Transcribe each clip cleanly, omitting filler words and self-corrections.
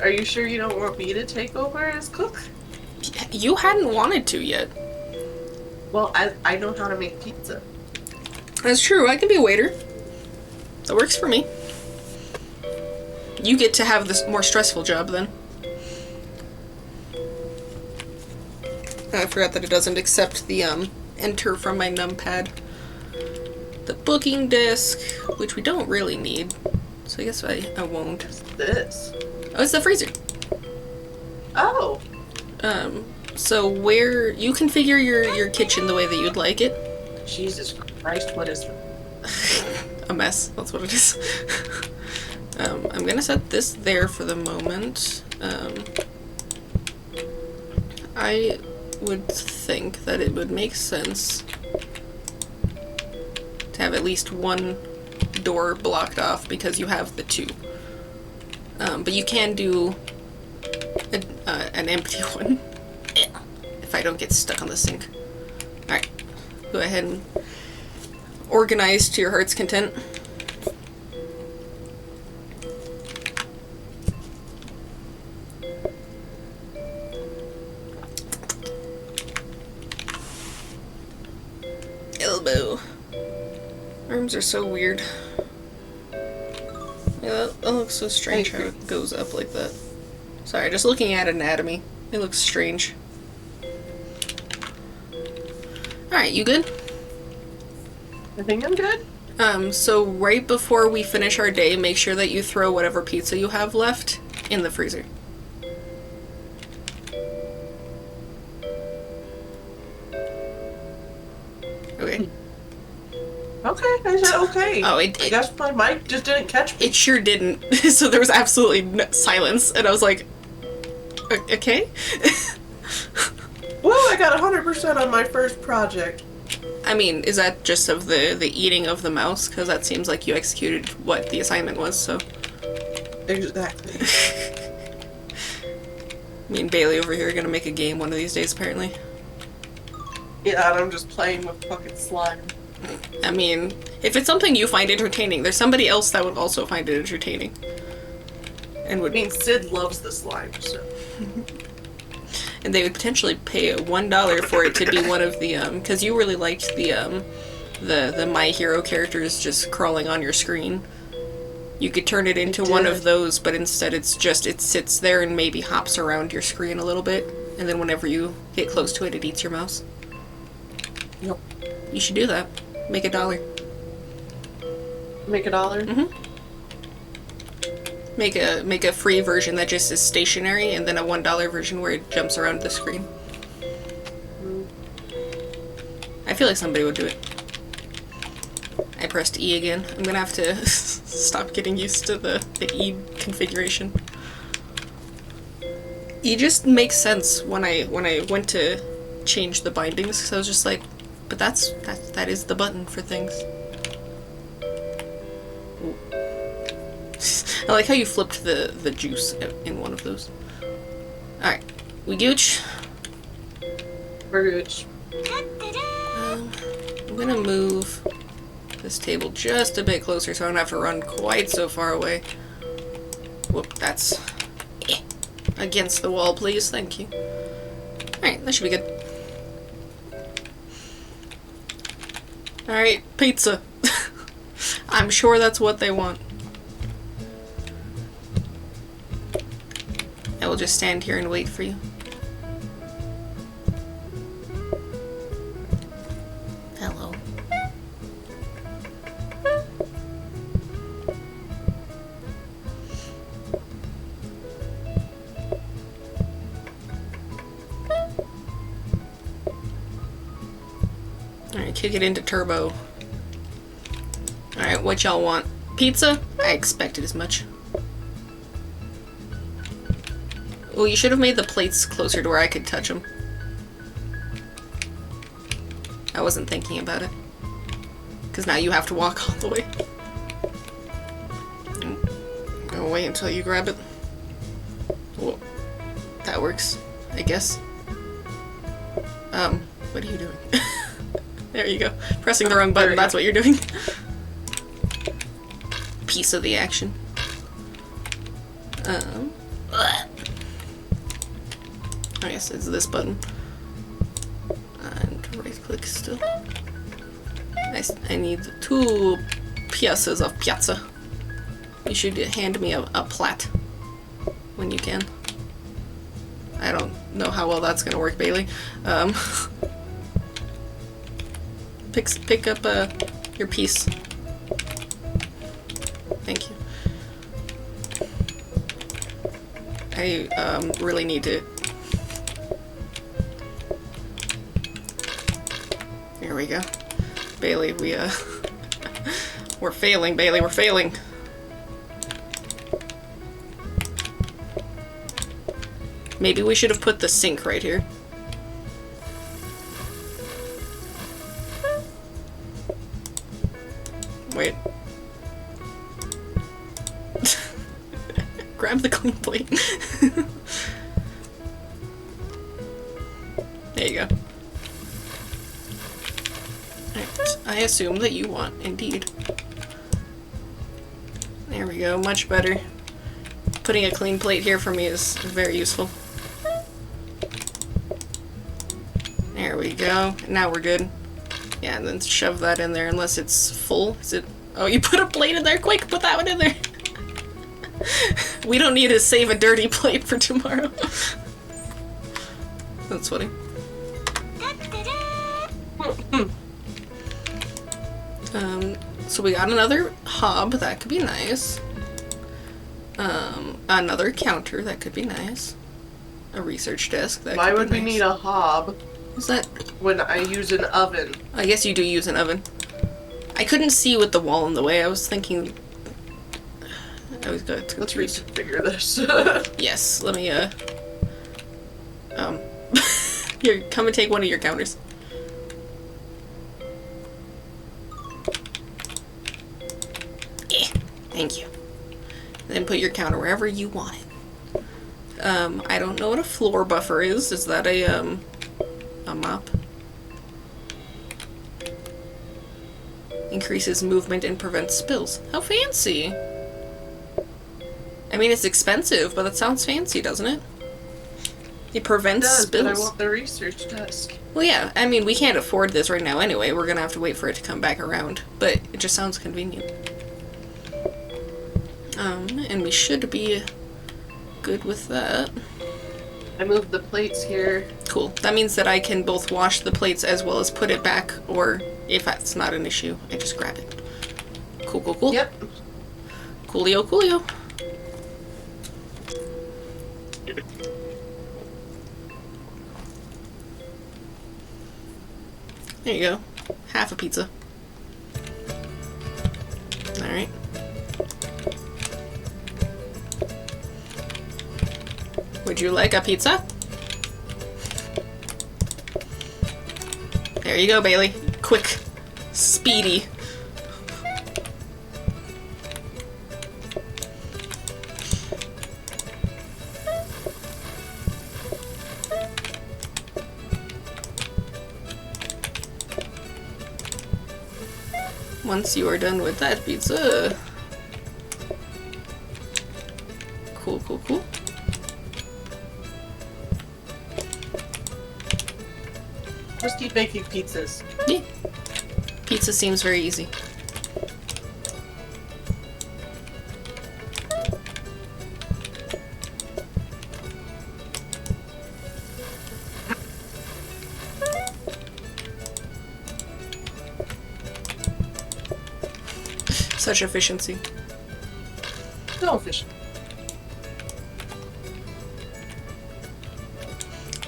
Are you sure you don't want me to take over as cook? You hadn't wanted to yet. Well, I know how to make pizza. That's true. I can be a waiter. That works for me. You get to have this more stressful job then. I forgot that it doesn't accept the enter from my numpad. The booking desk, which we don't really need, so I guess I won't. What's this? Oh, it's the freezer. Oh. So where you configure your kitchen the way that you'd like it. Jesus Christ, what is this? A mess. That's what it is. I'm gonna set this there for the moment. I would think that it would make sense to have at least one door blocked off because you have the two. But you can do an empty one if I don't get stuck on the sink. Alright, go ahead and organize to your heart's content. Elbow. Arms are so weird. Yeah, that looks so strange how it goes up like that. Sorry, just looking at anatomy. It looks strange. Alright, you good? I think I'm good. So right before we finish our day, make sure that you throw whatever pizza you have left in the freezer. Okay. Okay, I said okay. Oh, I guess my mic just didn't catch me. It sure didn't. So there was absolutely no silence, and I was like, okay? Well, I got 100% on my first project. I mean, is that just of the eating of the mouse? Because that seems like you executed what the assignment was, so. Exactly. Me and Bailey over here are gonna make a game one of these days, apparently. Yeah, and I'm just playing with fucking slime. I mean, if it's something you find entertaining, there's somebody else that would also find it entertaining. And would. I mean, Sid loves the slime, so. And they would potentially pay $1 for it to be one of the, because you really liked the My Hero characters just crawling on your screen. You could turn it into one of those, but instead it sits there and maybe hops around your screen a little bit, and then whenever you get close to it, it eats your mouse. Yep. You should do that. Make $1. Make $1? Mm-hmm. Make a free version that just is stationary, and then a $1 version where it jumps around the screen. I feel like somebody would do it. I pressed E again. I'm gonna have to stop getting used to the E configuration. E just makes sense when I went to change the bindings, because I was just like, but that is the button for things. I like how you flipped the juice in one of those. Alright, we gooch? We're gooch. I'm gonna move this table just a bit closer so I don't have to run quite so far away. Whoop, that's against the wall, please. Thank you. Alright, that should be good. Alright, pizza. I'm sure that's what they want. I will just stand here and wait for you. Hello. Alright, kick it into turbo. Alright, what y'all want? Pizza? I expected as much. Well, you should have made the plates closer to where I could touch them. I wasn't thinking about it. Because now you have to walk all the way. Go wait until you grab it. Well, that works, I guess. What are you doing? There you go. Pressing the wrong button, that's what you're doing. Piece of the action. I guess it's this button. And right click still. I need 2 piezas of pizza. You should hand me a plat when you can. I don't know how well that's gonna work, Bailey. Pick up your piece. Thank you. I really need to. Here we go. Bailey, we're failing, Bailey, we're failing. Maybe we should have put the sink right here. Wait. Grab the clean plate. There you go. Right. I assume that you want, indeed. There we go, much better. Putting a clean plate here for me is very useful. There we go. Now we're good. Yeah, and then shove that in there unless it's full. Is it? Oh, you put a plate in there? Quick, put that one in there. We don't need to save a dirty plate for tomorrow. That's funny. So we got another hob. That could be nice. Another counter. That could be nice. A research desk. That Why could would be we nice. need a hob Is that? when I use an oven? I guess you do use an oven. I couldn't see with the wall in the way. I was thinking. I was going to. Let's reconfigure this. Yes. Let me. Here, come and take one of your counters. Yeah. Thank you. Then put your counter wherever you want it. I don't know what a floor buffer is. Is that a mop? Increases movement and prevents spills. How fancy! I mean, it's expensive, but that sounds fancy, doesn't it? It prevents It does, spills. but I want the research desk. Well, yeah, I mean, we can't afford this right now anyway. We're gonna have to wait for it to come back around. But it just sounds convenient. And we should be good with that. I moved the plates here. Cool. That means that I can both wash the plates as well as put it back, or if that's not an issue, I just grab it. Cool, cool, cool. Yep. Coolio, coolio. There you go. Half a pizza. Alright. Would you like a pizza? There you go, Bailey. Quick. Speedy. Once you are done with that pizza. Cool, cool, cool. Just keep making pizzas. Yeah. Pizza seems very easy. Such efficiency. So efficient.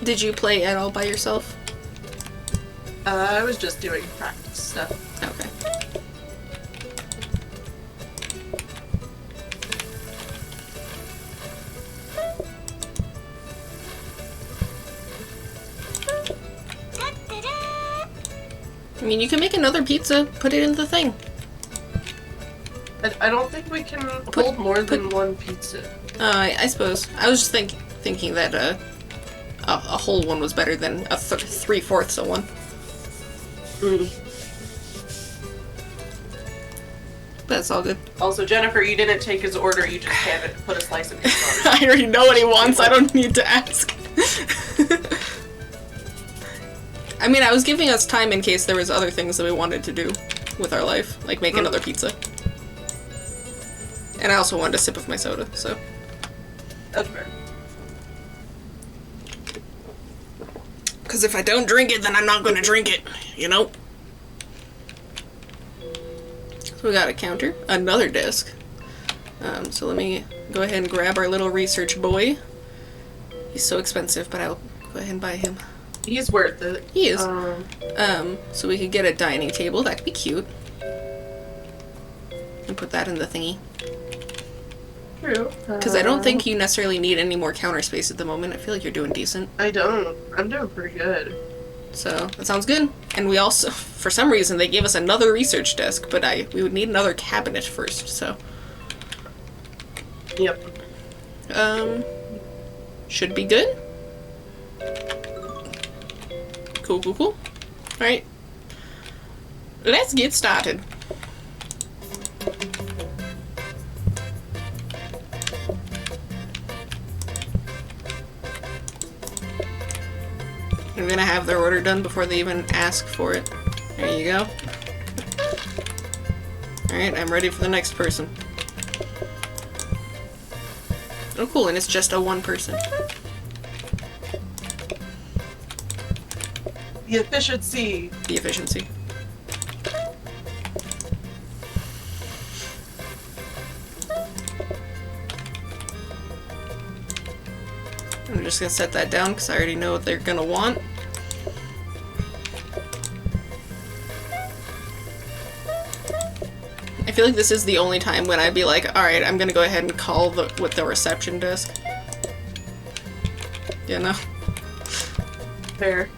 Did you play at all by yourself? I was just doing practice stuff. Okay. I mean, you can make another pizza, put it in the thing. I don't think we can hold more than one pizza. I suppose. I was just thinking that a whole one was better than a 3/4 of one. Mm. That's all good. Also, Jennifer, you didn't take his order. You just put a slice of pizza on it. I already know what he wants. I don't need to ask. I mean, I was giving us time in case there was other things that we wanted to do with our life, like make another pizza. And I also wanted a sip of my soda, so. That's fair. Because if I don't drink it, then I'm not going to drink it, you know? So we got a counter, another desk. So let me go ahead and grab our little research boy. He's so expensive, but I'll go ahead and buy him. He's worth it. He is. So we could get a dining table. That could be cute. And put that in the thingy. True. Because I don't think you necessarily need any more counter space at the moment. I feel like you're doing decent. I don't. I'm doing pretty good. So that sounds good. And we also, for some reason, they gave us another research desk, but we would need another cabinet first, so. Yep. Should be good. Cool, cool, cool. Alright. Let's get started. I'm gonna have their order done before they even ask for it. There you go. Alright, I'm ready for the next person. Oh cool, and it's just a one person. The efficiency. The efficiency. I'm just gonna set that down because I already know what they're gonna want. I feel like this is the only time when I'd be like, alright, I'm gonna go ahead and call with the reception desk. You know? Fair.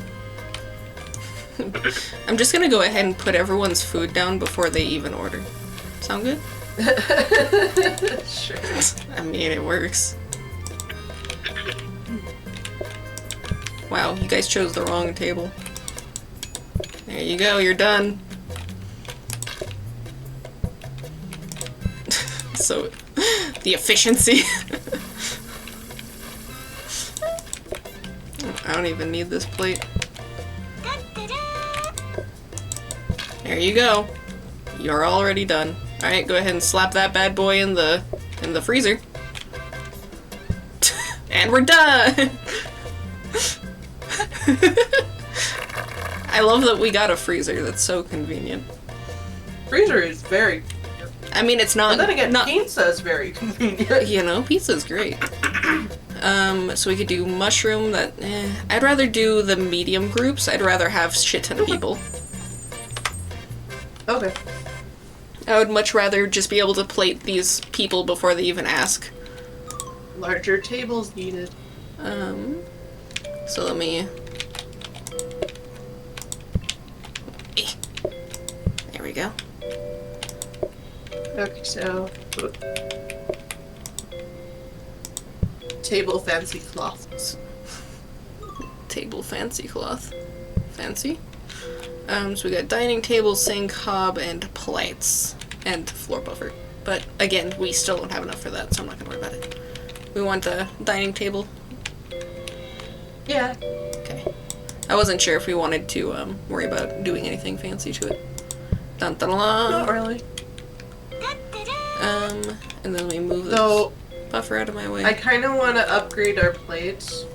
I'm just gonna go ahead and put everyone's food down before they even order. Sound good? Sure. I mean, it works. Wow, you guys chose the wrong table. There you go, you're done. So, the efficiency. I don't even need this plate. There you go. You're already done. Alright, go ahead and slap that bad boy in the freezer. And we're done! I love that we got a freezer. That's so convenient. Freezer is very. I mean, it's not. And then again, not, pizza is very convenient. you know, pizza's great. So we could do mushroom. I'd rather do the medium groups. I'd rather have shit ton of people. Okay. I would much rather just be able to plate these people before they even ask. Larger tables needed. So let me. There we go. Okay, so table fancy cloths. Table fancy cloth. Fancy. So we got dining table, sink, hob, and plates. And floor buffer. But again, we still don't have enough for that, so I'm not gonna worry about it. We want the dining table. Yeah. Okay. I wasn't sure if we wanted to worry about doing anything fancy to it. Dun dun dun. Not really. And then we move this So buffer out of my way. I kind of want to upgrade our plates.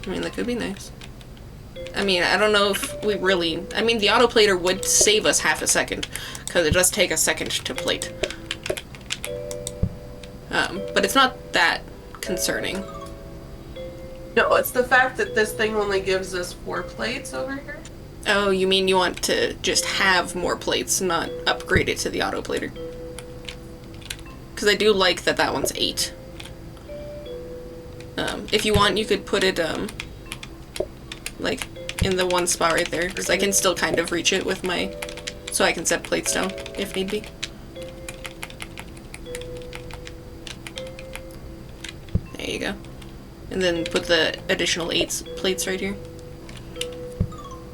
I mean, that could be nice. I mean, I don't know if we really... I mean, the autoplater would save us half a second, because it does take a second to plate. But it's not that concerning. No, it's the fact that this thing only gives us 4 plates over here. Oh, you mean you want to just have more plates, not upgrade it to the autoplater? Because I do like that that one's 8. If you want, you could put it, like, in the one spot right there, because I can still kind of reach it with my... So I can set plates down, if need be. There you go. And then put the additional 8 plates right here.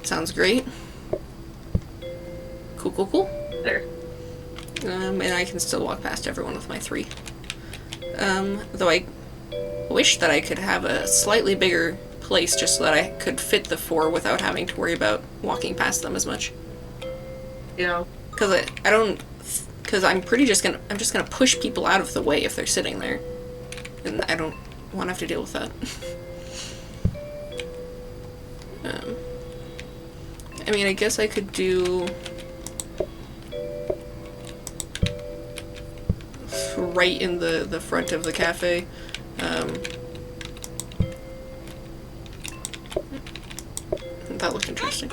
Sounds great. Cool, cool, cool. There. And I can still walk past everyone with my 3. Though I wish that I could have a slightly bigger place just so that I could fit the 4 without having to worry about walking past them as much. Yeah. Because I'm just gonna push people out of the way if they're sitting there. And I don't want to have to deal with that. I mean, I guess I could do right in the front of the cafe. That looked interesting.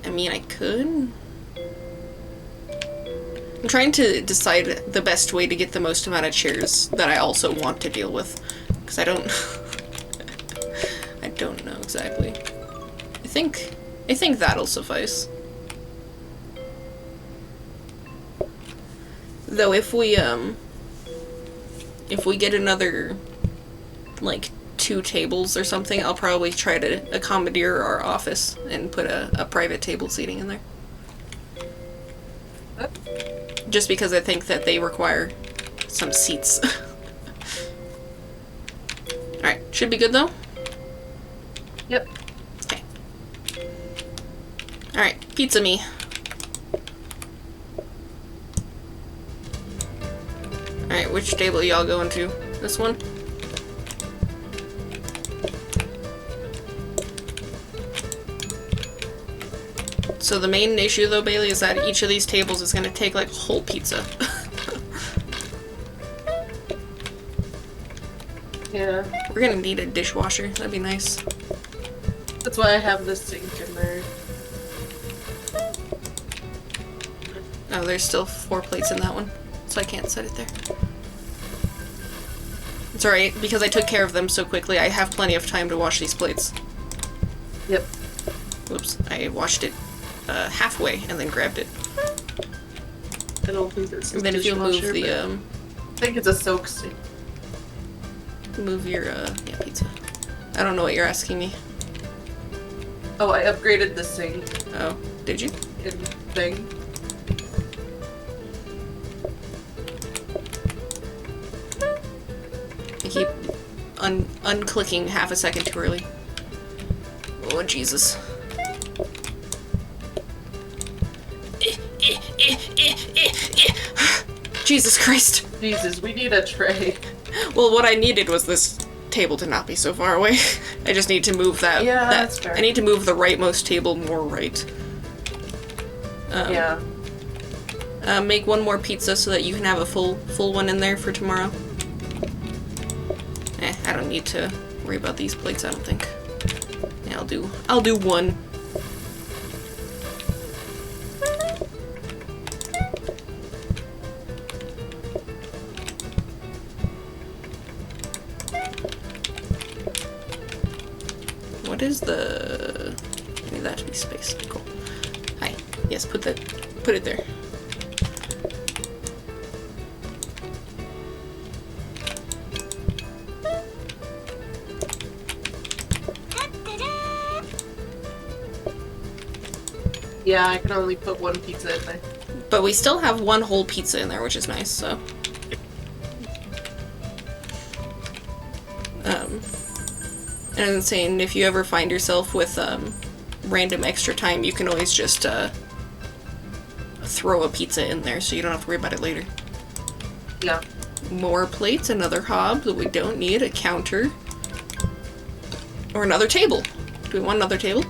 I mean, I could. I'm trying to decide the best way to get the most amount of chairs that I also want to deal with, because I don't I don't know exactly. I think that'll suffice. Though if we get another like 2 tables or something, I'll probably try to commandeer our office and put a private table seating in there. Just because I think that they require some seats. Alright, should be good though? Yep. Okay. Alright, pizza me. Alright, which table y'all going to? This one? So the main issue though, Bailey, is that each of these tables is gonna take like a whole pizza. Yeah. We're gonna need a dishwasher, that'd be nice. That's why I have this sink in there. Oh, there's still 4 plates in that one, so I can't set it there. It's alright, because I took care of them so quickly, I have plenty of time to wash these plates. Yep. Whoops, I washed it halfway and then grabbed it. I don't think this is And then if you move dishwasher, the, I think it's a soak sink. move your, yeah, pizza. I don't know what you're asking me. Oh, I upgraded the sink Oh, did you? in thing. I keep unclicking half a second too early. Oh, Jesus. Jesus Christ. Jesus, we need a tray. Well, what I needed was this table to not be so far away. I just need to move that. Yeah, that's fair. I need to move the rightmost table more right. Yeah. Make 1 more pizza so that you can have a full one in there for tomorrow. I don't need to worry about these plates, I don't think. Yeah, I'll do 1. What is the... I need that to be space. Cool. Hi. Yes, put it there. Yeah, I can only put 1 pizza in there. But we still have 1 whole pizza in there, which is nice, so... And I'm saying, if you ever find yourself with, random extra time, you can always just, throw a pizza in there, so you don't have to worry about it later. Yeah. More plates, another hob that we don't need, a counter. Or another table. Do we want another table?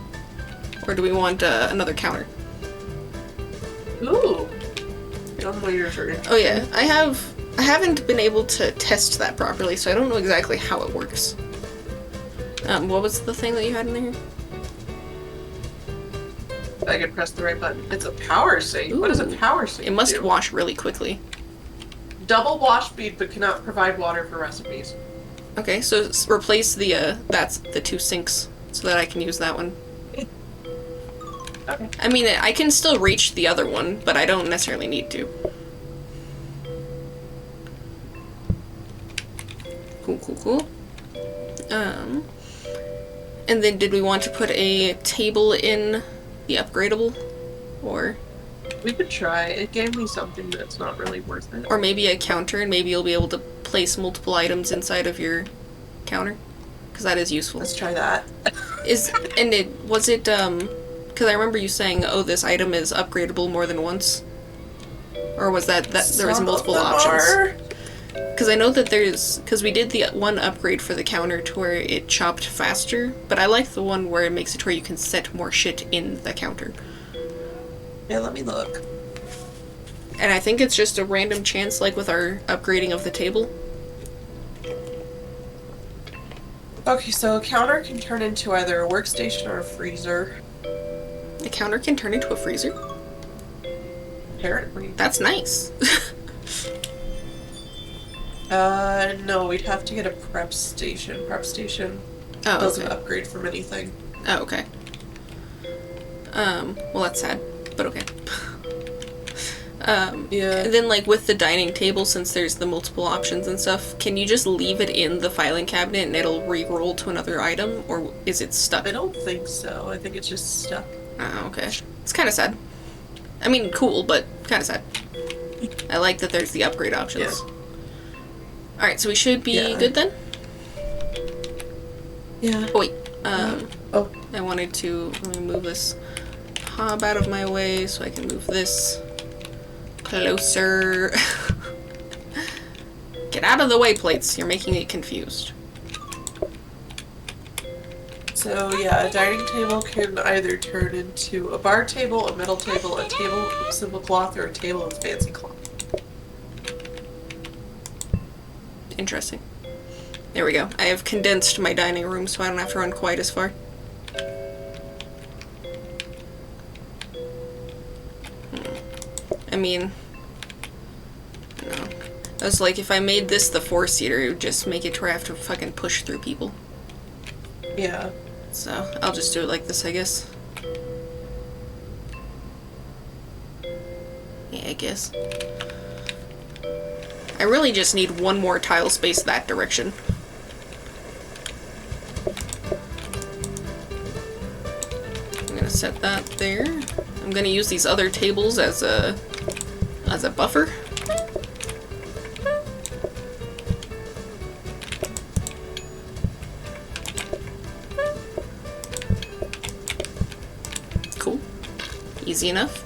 Or do we want, another counter? Ooh. Dumb waiters are interesting. Oh yeah, I haven't been able to test that properly, so I don't know exactly how it works. What was the thing that you had in there? I could press the right button. It's a power sink. Ooh. What does a power sink It must do? wash really quickly. Double wash speed, but cannot provide water for recipes. Okay, so replace the, that's the 2 sinks, so that I can use that one. Okay. I mean, I can still reach the other one, but I don't necessarily need to. Cool. And then did we want to put a table in the upgradable? Or We could try. It gave me something that's not really worth it. Or maybe a counter, and maybe you'll be able to place multiple items inside of your counter. Because that is useful. Let's try that. Because I remember you saying, oh, this item is upgradable more than once? Or was that there was multiple options? Because I know that because we did the one upgrade for the counter to where it chopped faster, but I like the one where it makes it where you can set more shit in the counter. Yeah, let me look. And I think it's just a random chance, like with our upgrading of the table. Okay, so a counter can turn into either a workstation or a freezer. The counter can turn into a freezer? Apparently. That's nice. No, we'd have to get a prep station. Prep station doesn't upgrade from anything. Oh, okay. Well, that's sad, but okay. Yeah. And then, like, with the dining table, since there's the multiple options and stuff, can you just leave it in the filing cabinet and it'll re-roll to another item, or is it stuck? I don't think so. I think it's just stuck. Oh, okay. It's kind of sad. I mean, cool, but kind of sad. I like that there's the upgrade options. Yeah. Alright, so we should be good then? Yeah. Oh, wait. Oh. I wanted to... Let me move this hob out of my way so I can move this closer. Get out of the way, plates. You're making it confused. So, yeah, a dining table can either turn into a bar table, a middle table, a table of simple cloth, or a table of fancy cloth. Interesting. There we go. I have condensed my dining room so I don't have to run quite as far. I mean, no. I was like, if I made this the 4-seater, it would just make it to where I have to fucking push through people. Yeah. So, I'll just do it like this, I guess. Yeah, I guess. I really just need one more tile space that direction. I'm gonna set that there. I'm gonna use these other tables as a buffer. Cool. Easy enough.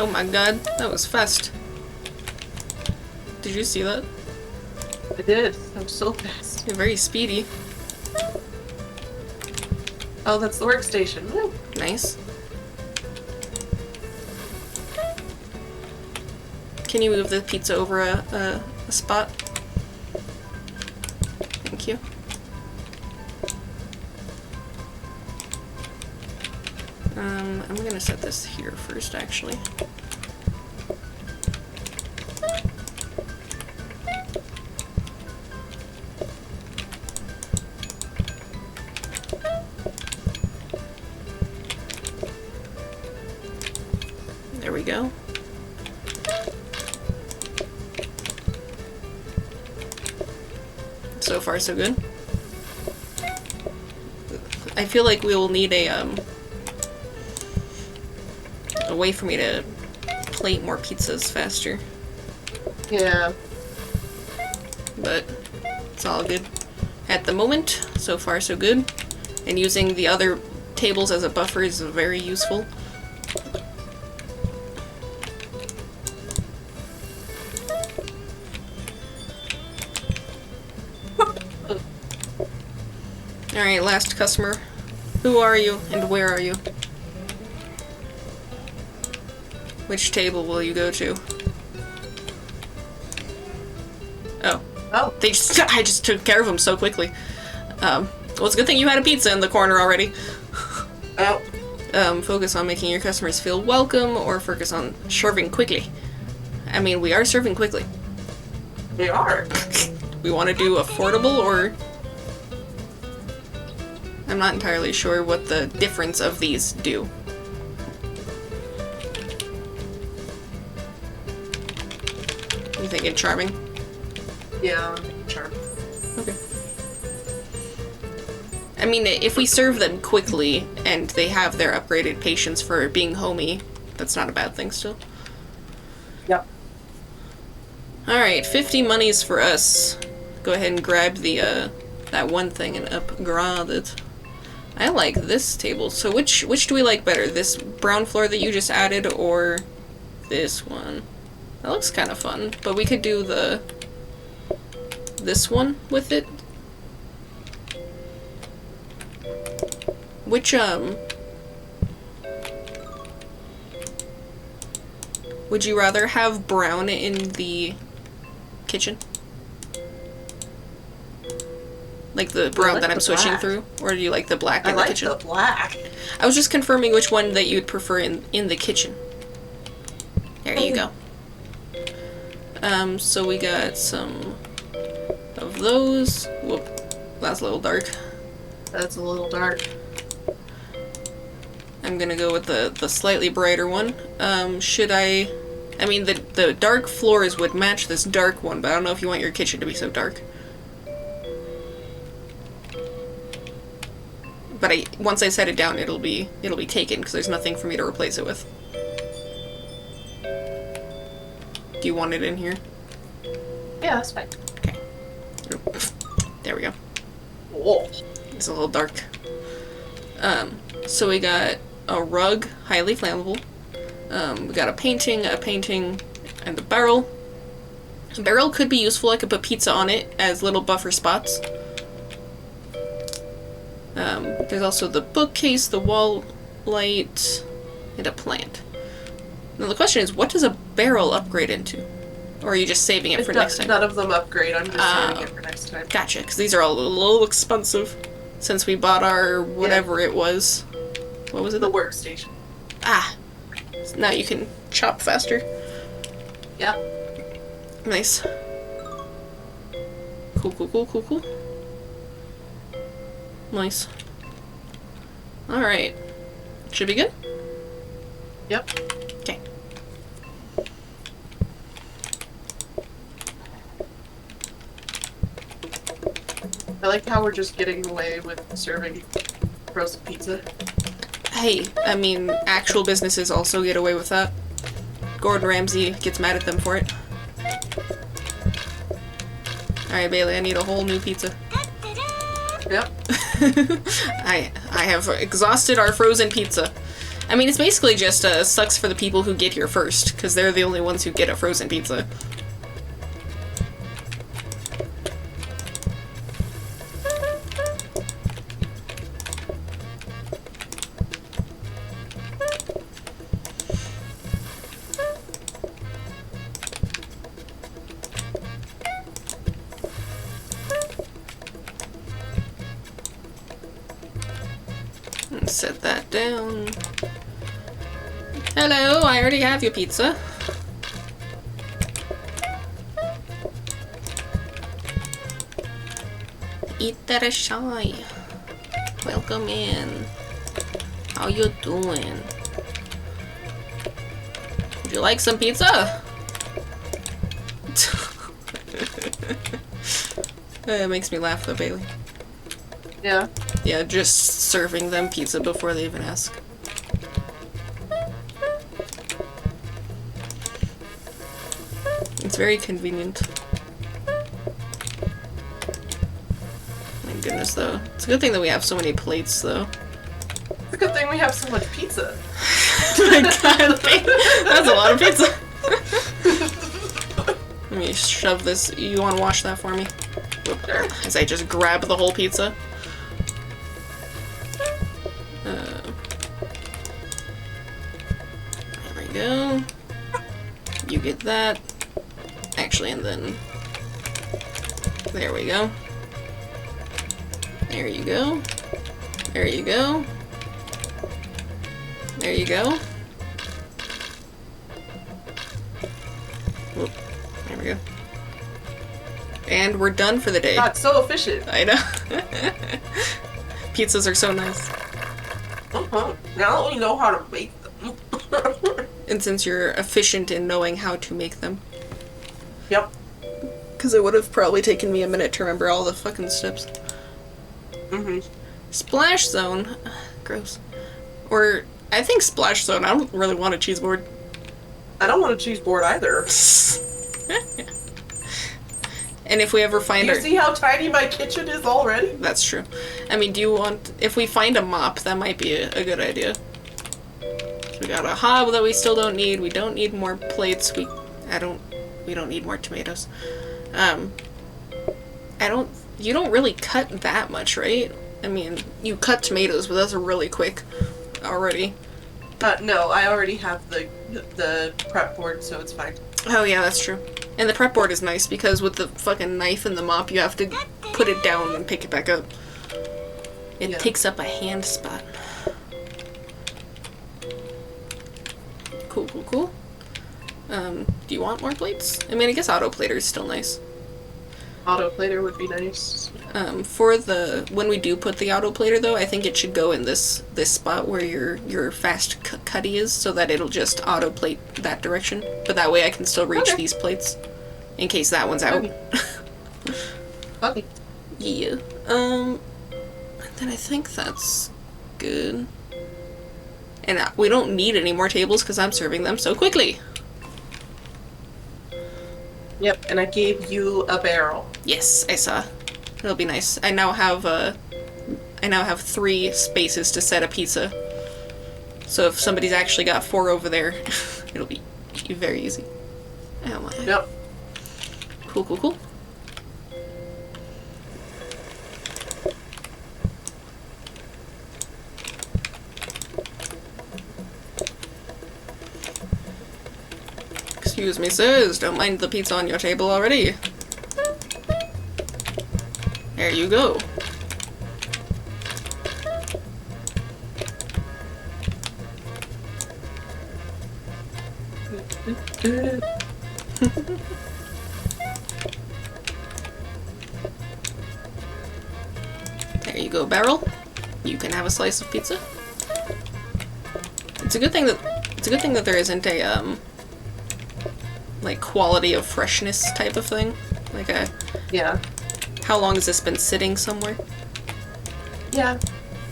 Oh my god, that was fast. Did you see that? I did. That was so fast. You're very speedy. Oh, that's the workstation. Woo. Nice. Can you move the pizza over a spot? Thank you. I'm gonna set this here first, actually. There we go. So far, so good. I feel like we will need a way for me to plate more pizzas faster. Yeah. But it's all good. At the moment, so far so good. And using the other tables as a buffer is very useful. Alright, last customer. Who are you and where are you? Which table will you go to? Oh. Oh. I just took care of them so quickly. Well, it's a good thing you had a pizza in the corner already. Oh. Focus on making your customers feel welcome, or focus on serving quickly. I mean, we are serving quickly. We are. We want to do affordable, or... I'm not entirely sure what the difference of these do. You thinking charming? Yeah, charm. Okay. I mean, if we serve them quickly and they have their upgraded patience for being homey, that's not a bad thing still. Yep. Alright, 50 monies for us. Go ahead and grab the, that one thing and upgrade it. I like this table. So which do we like better? This brown floor that you just added or this one? That looks kind of fun, but we could do this one with it. Which, would you rather have brown in the kitchen? Like the brown like that I'm the switching black. through? Or do you like the black in the kitchen? I like the black. I was just confirming which one that you'd prefer in the kitchen. There you go. So we got some of those. Whoop, that's a little dark. That's a little dark. I'm gonna go with the slightly brighter one. Should I mean, the dark floors would match this dark one, but I don't know if you want your kitchen to be so dark. But once I set it down, it'll be taken, because there's nothing for me to replace it with. Do you want it in here? Yeah, that's fine. Okay. There we go. Whoa. It's a little dark. So we got a rug, highly flammable. We got a painting, and a barrel. A barrel could be useful. I could put pizza on it as little buffer spots. There's also the bookcase, the wall light, and a plant. Now the question is, what does a barrel upgrade into? Or are you just saving it for next time? None of them upgrade. I'm just saving it for next time. Gotcha, because these are all a little expensive since we bought our whatever it was. What was it? The workstation. Ah. So now you can chop faster. Yep. Nice. Cool. Nice. Alright. Should be good? Yep. Okay. I like how we're just getting away with serving frozen pizza. Hey, I mean, actual businesses also get away with that. Gordon Ramsay gets mad at them for it. Alright, Bailey, I need a whole new pizza. Yep. I have exhausted our frozen pizza. I mean, it's basically just sucks for the people who get here first, because they're the only ones who get a frozen pizza. Set that down. Hello, I already have your pizza. Itterashai. Welcome in. How you doing? Would you like some pizza? It makes me laugh though, Bailey. Yeah. Yeah, just serving them pizza before they even ask. It's very convenient. My goodness, though. It's a good thing that we have so many plates, though. It's a good thing we have so much pizza. My God, that's a lot of pizza. Let me shove this. You want to wash that for me? As I just grab the whole pizza. There we go. You get that. Actually, and then... There we go. There you go. There you go. There you go. Whoop. There we go. And we're done for the day. God, so efficient. I know. Pizzas are so nice. Now that we know how to make them. And since you're efficient in knowing how to make them. Yep. Because it would have probably taken me a minute to remember all the fucking steps. Mm-hmm. Splash Zone. Gross. Or, I think Splash Zone. I don't really want a cheese board. I don't want a cheese board either. And if we ever find Do you see how tiny my kitchen is already? That's true. I mean, do you want... If we find a mop, that might be a good idea. So we got a hob that we still don't need. We don't need more plates. We don't need more tomatoes. You don't really cut that much, right? I mean, you cut tomatoes, but those are really quick already. No, I already have the prep board, so it's fine. Oh yeah, that's true. And the prep board is nice because with the fucking knife and the mop, you have to put it down and pick it back up. It takes up a hand spot. Cool, cool, cool. Do you want more plates? I mean, I guess auto plater is still nice. Auto plater would be nice. For when we do put the auto plater though, I think it should go in this spot where your fast cutty is, so that it'll just auto plate that direction. But that way I can still reach these plates in case that one's out. Okay. Yeah. Then I think that's good. And we don't need any more tables because I'm serving them so quickly. Yep, and I gave you a barrel. Yes, I saw. It'll be nice. I now have 3 spaces to set a pizza. So if somebody's actually got 4 over there, it'll be very easy. Oh my. Yep. Cool, cool, cool. Excuse me, sirs. Don't mind the pizza on your table already. There you go. There you go, barrel. You can have a slice of pizza. It's a good thing that there isn't a like quality of freshness type of thing. Like a how long has this been sitting somewhere? Yeah.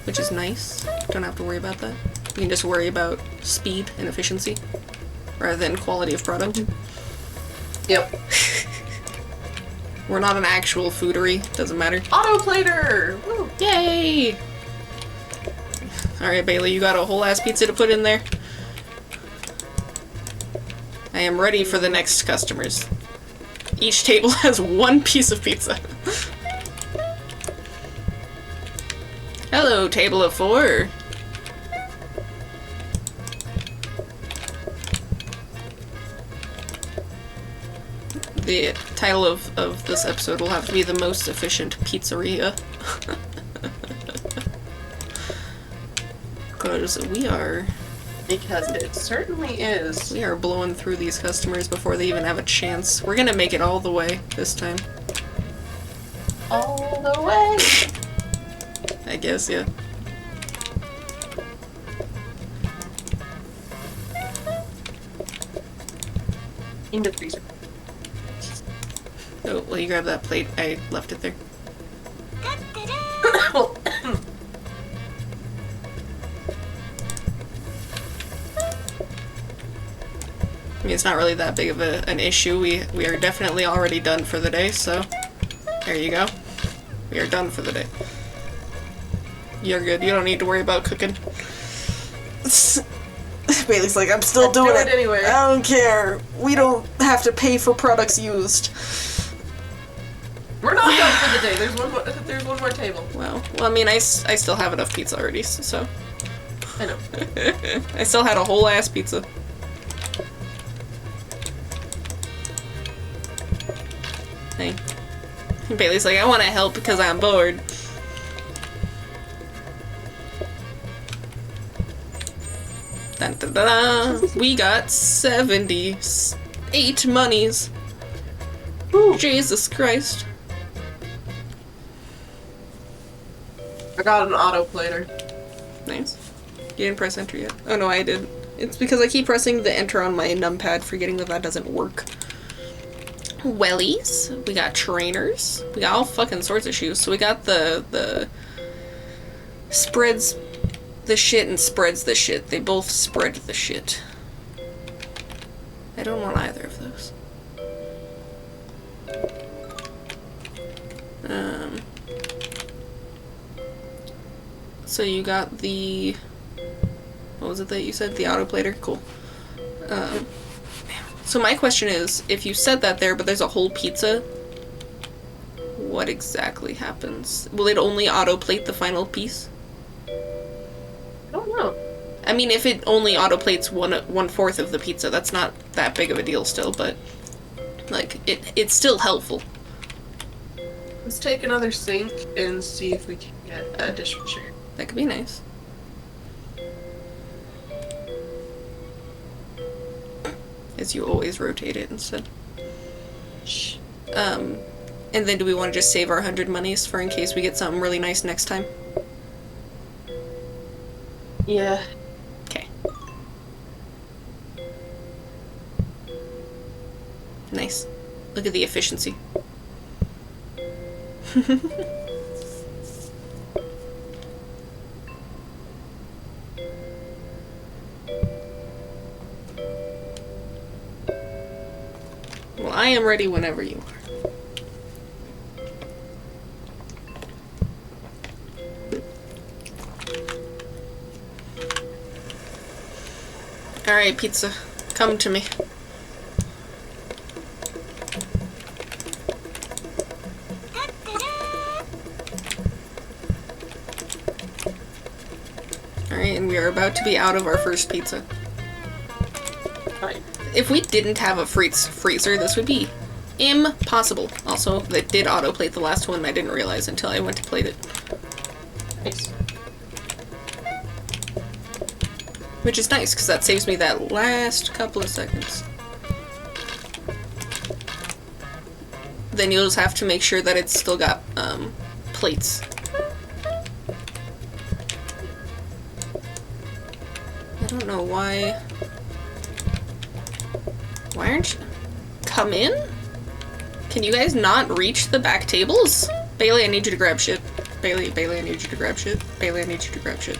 Which is nice. Don't have to worry about that. You can just worry about speed and efficiency rather than quality of product. Yep. We're not an actual foodery. Doesn't matter. Auto plater! Woo. Yay! Alright, Bailey, you got a whole ass pizza to put in there? I am ready for the next customers. Each table has 1 piece of pizza. Hello, table of 4. The title of this episode will have to be The Most Efficient Pizzeria. Because we are... Because it certainly is. We are blowing through these customers before they even have a chance. We're gonna make it all the way this time. All the way! I guess, yeah. In the freezer. Oh, will you grab that plate? I left it there. I mean, it's not really that big of an issue. We are definitely already done for the day, so there you go. We are done for the day. You're good. You don't need to worry about cooking. Bailey's like, I'm still doing it anyway. I don't care. We don't have to pay for products used. We're not done for the day. There's one more table. Well, I mean, I still have enough pizza already, so. I know. I still had a whole ass pizza. Hey. Bailey's like, I want to help because I'm bored. Dun, dun, dun, dun. We got 78 monies. Woo. Jesus Christ. I got an auto plater. Nice. You didn't press enter yet. Oh no, I did. It's because I keep pressing the enter on my numpad, forgetting that doesn't work. Wellies. We got trainers. We got all fucking sorts of shoes. So we got the spreads the shit and spreads the shit. They both spread the shit. I don't want either of those. So you got the... What was it that you said? The autoplater? Cool. So my question is, if you set that there, but there's a whole pizza, what exactly happens? Will it only autoplate the final piece? I don't know. I mean, if it only autoplates 1/4 of the pizza, that's not that big of a deal still, but, like, it's still helpful. Let's take another sink and see if we can get a dishwasher. That could be nice. As you always rotate it instead. Shh. And then do we want to just save our 100 monies for in case we get something really nice next time? Yeah. Okay. Nice. Look at the efficiency. Well, I am ready whenever you are. Alright, pizza. Come to me. Alright, and we are about to be out of our first pizza. Fine. If we didn't have a freezer, this would be impossible. Also, that did autoplate the last one, and I didn't realize until I went to plate it. Nice. Which is nice, because that saves me that last couple of seconds. Then you'll just have to make sure that it's still got, plates. I don't know why... Why aren't you... Come in? Can you guys not reach the back tables? Bailey, I need you to grab shit. Bailey, I need you to grab shit. Bailey, I need you to grab shit.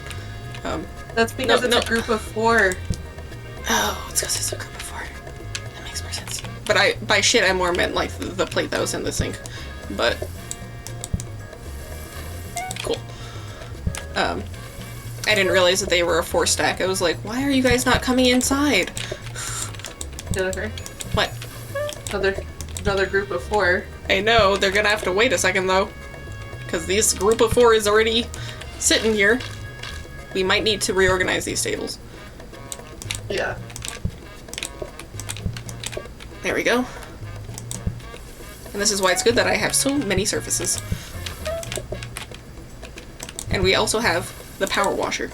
That's because it's a group of 4. Oh, it's because it's a group of 4. That makes more sense. But by shit, I more meant, like, the plate that was in the sink. But... Cool. I didn't realize that they were a 4-stack. I was like, why are you guys not coming inside? Jennifer. What? Another group of 4. I know, they're gonna have to wait a second, though. Because this group of 4 is already sitting here. We might need to reorganize these tables. Yeah. There we go. And this is why it's good that I have so many surfaces. And we also have the power washer.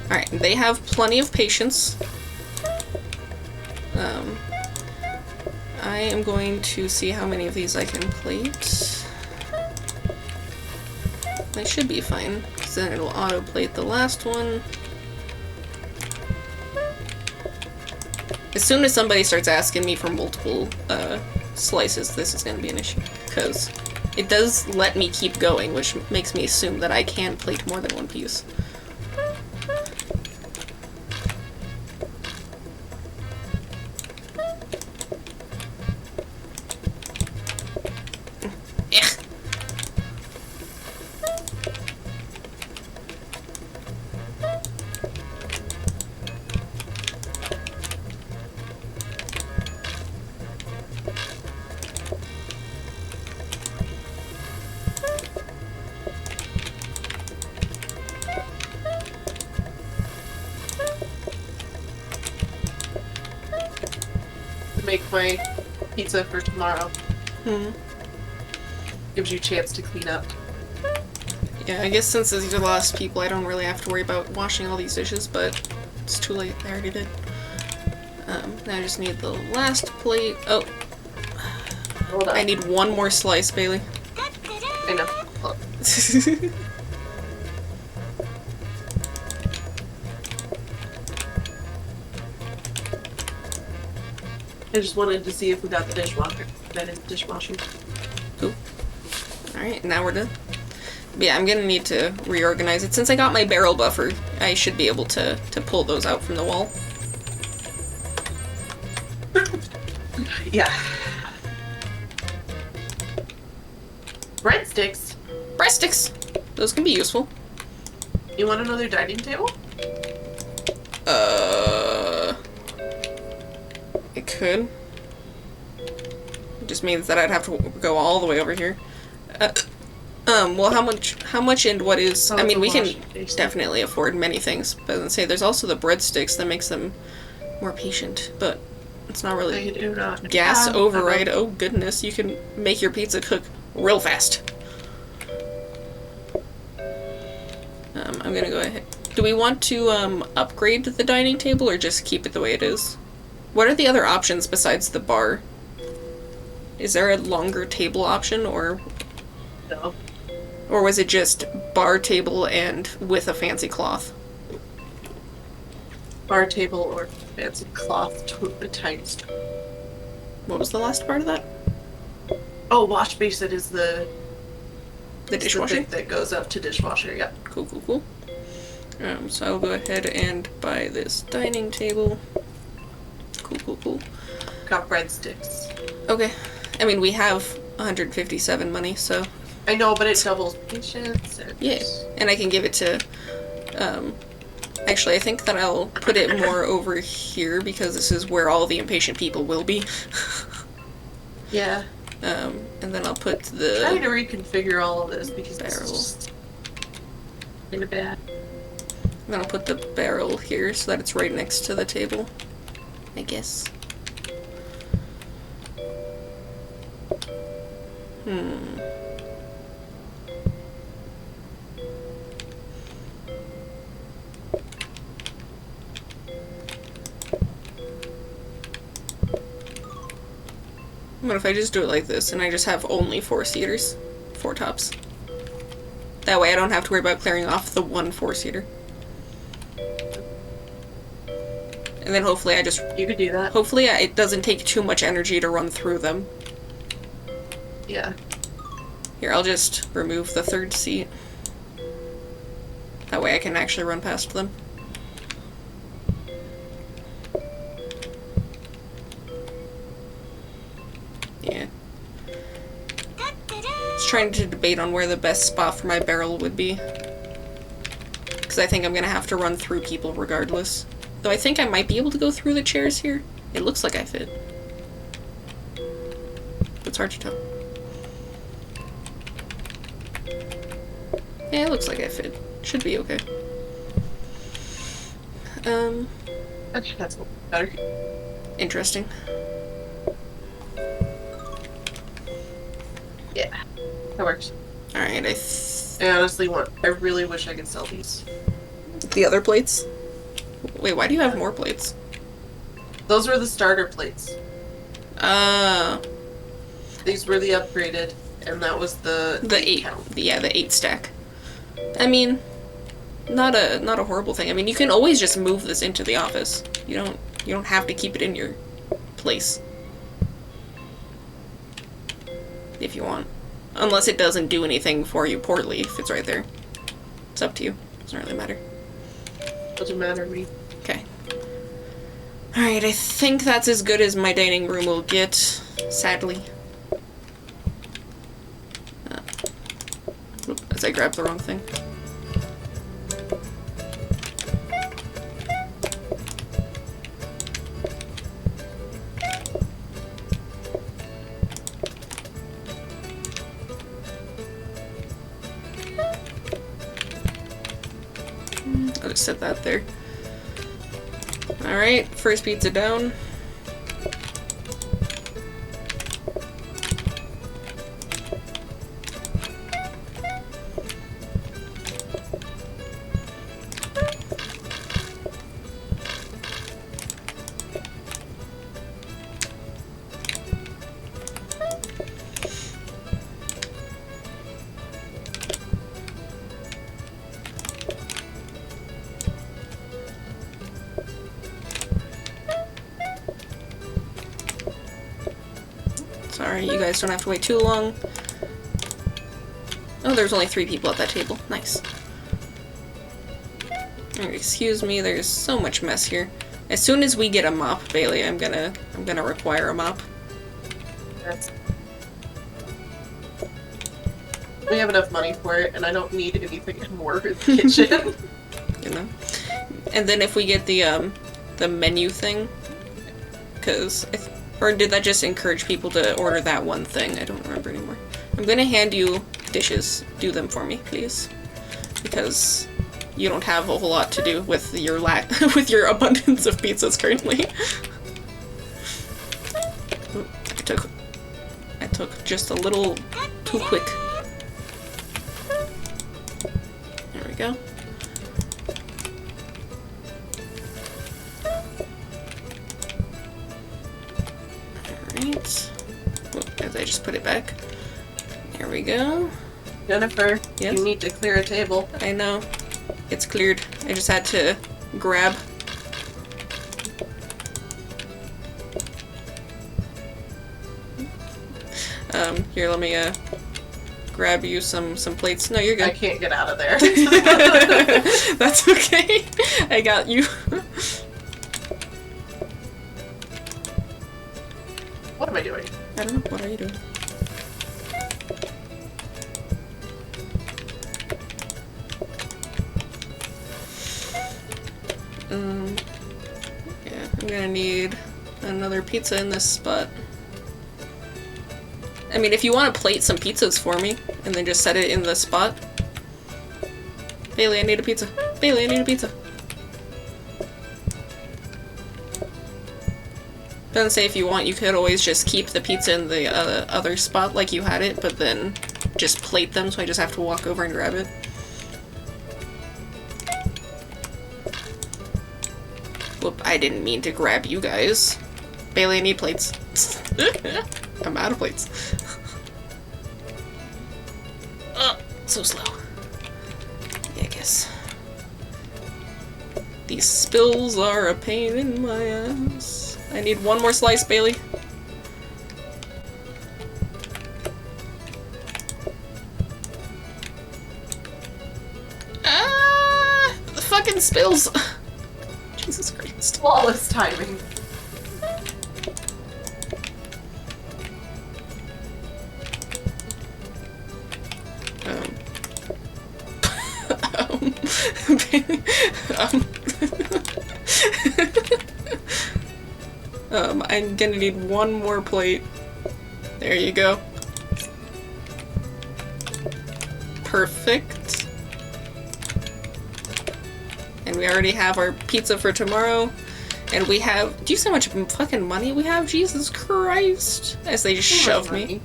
Alright, they have plenty of patience. I am going to see how many of these I can plate. I should be fine, because then it'll auto-plate the last one. As soon as somebody starts asking me for multiple slices, this is going to be an issue, because it does let me keep going, which makes me assume that I can plate more than one piece. Make my pizza for tomorrow. Hmm. Gives you a chance to clean up. Yeah, I guess since these are the last people, I don't really have to worry about washing all these dishes, but it's too late. I already did. Now I just need the last plate. Oh. Hold on. I need one more slice, Bailey. I know. Hold on. I just wanted to see if we got the dishwasher. That is dishwasher. Cool. Alright, now we're done. But yeah, I'm gonna need to reorganize it. Since I got my barrel buffer, I should be able to pull those out from the wall. Yeah. Breadsticks. Breadsticks! Those can be useful. You want another dining table? I could. It just means that I'd have to go all the way over here. Well, how much and what is... I mean, we can definitely afford many things, but I'd say there's also the breadsticks that makes them more patient, but it's not really... I do not. Gas override, oh goodness, you can make your pizza cook real fast. I'm gonna go ahead. Do we want to upgrade the dining table or just keep it the way it is? What are the other options besides the bar? Is there a longer table option, or... No. Or was it just bar table and with a fancy cloth? Bar table or fancy cloth to a tiny stove. What was the last part of that? Oh, wash basin is the dishwasher? thing that goes up to dishwasher, yeah. Cool, cool, cool. So I'll go ahead and buy this dining table. Cool, cool, cool. Got breadsticks. Okay. I mean, we have 157 money, so... I know, but it doubles patience. And... Yeah, and I can give it to... Actually, I think that I'll put it more over here, because this is where all the impatient people will be. Yeah. And then I'll put the... I'm trying to reconfigure all of this, because barrel. it's just... kind of bad. And then I'll put the barrel here, so that it's right next to the table. I guess. What if I just do it like this, and I just have only 4 seaters? 4 tops. That way I don't have to worry about clearing off the one 4-seater. And then hopefully I just... You could do that. Hopefully it doesn't take too much energy to run through them. Yeah. Here, I'll just remove the 3rd seat. That way I can actually run past them. Yeah. I was trying to debate on where the best spot for my barrel would be. Because I think I'm going to have to run through people regardless. Though I think I might be able to go through the chairs here. It looks like I fit. It's hard to tell. Yeah, it looks like I fit. Should be okay. Okay, that's a little better. Interesting. Yeah. That works. Alright, I really wish I could sell these. The other plates? Wait, why do you have more plates? Those were the starter plates. These were the upgraded, and that was the 8 count. Yeah, the 8 stack. I mean, not a horrible thing. I mean, you can always just move this into the office. You don't have to keep it in your place. If you want. Unless it doesn't do anything for you poorly if it's right there. It's up to you. Doesn't really matter. Doesn't matter to me. Okay. Alright, I think that's as good as my dining room will get, sadly. As I grabbed the wrong thing. I'll just set that there. Alright, first pizza down. Sorry, you guys don't have to wait too long. Oh, there's only 3 people at that table. Nice. Excuse me, there's so much mess here. As soon as we get a mop, Bailey, I'm gonna require a mop. We have enough money for it, and I don't need anything more in the kitchen. You know? And then if we get the menu thing, or did that just encourage people to order that one thing? I don't remember anymore. I'm gonna hand you dishes. Do them for me, please. Because you don't have a whole lot to do with your with your abundance of pizzas currently. Ooh, I took just a little too quick. There we go. Alright. As I just put it back. There we go. Jennifer, yes? You need to clear a table. I know. It's cleared. I just had to grab. Here, let me grab you some plates. No, you're good. I can't get out of there. That's okay. I got you. What am I doing? I don't know. What are you doing? Yeah, I'm gonna need another pizza in this spot. I mean, if you want to plate some pizzas for me, and then just set it in the spot. Bailey, I need a pizza. Bailey, I need a pizza. Doesn't say if you want, you could always just keep the pizza in the other spot like you had it, but then just plate them so I just have to walk over and grab it. Whoop, I didn't mean to grab you guys. Bailey, I need plates. I'm out of plates. So slow. Yeah, I guess. These spills are a pain in my ass. I need one more slice, Bailey. Ah! The fucking spills! Jesus Christ. Flawless timing. I'm gonna need one more plate. There you go. Perfect. And we already have our pizza for tomorrow. And we have... Do you see how much fucking money we have? Jesus Christ. As they just shove me.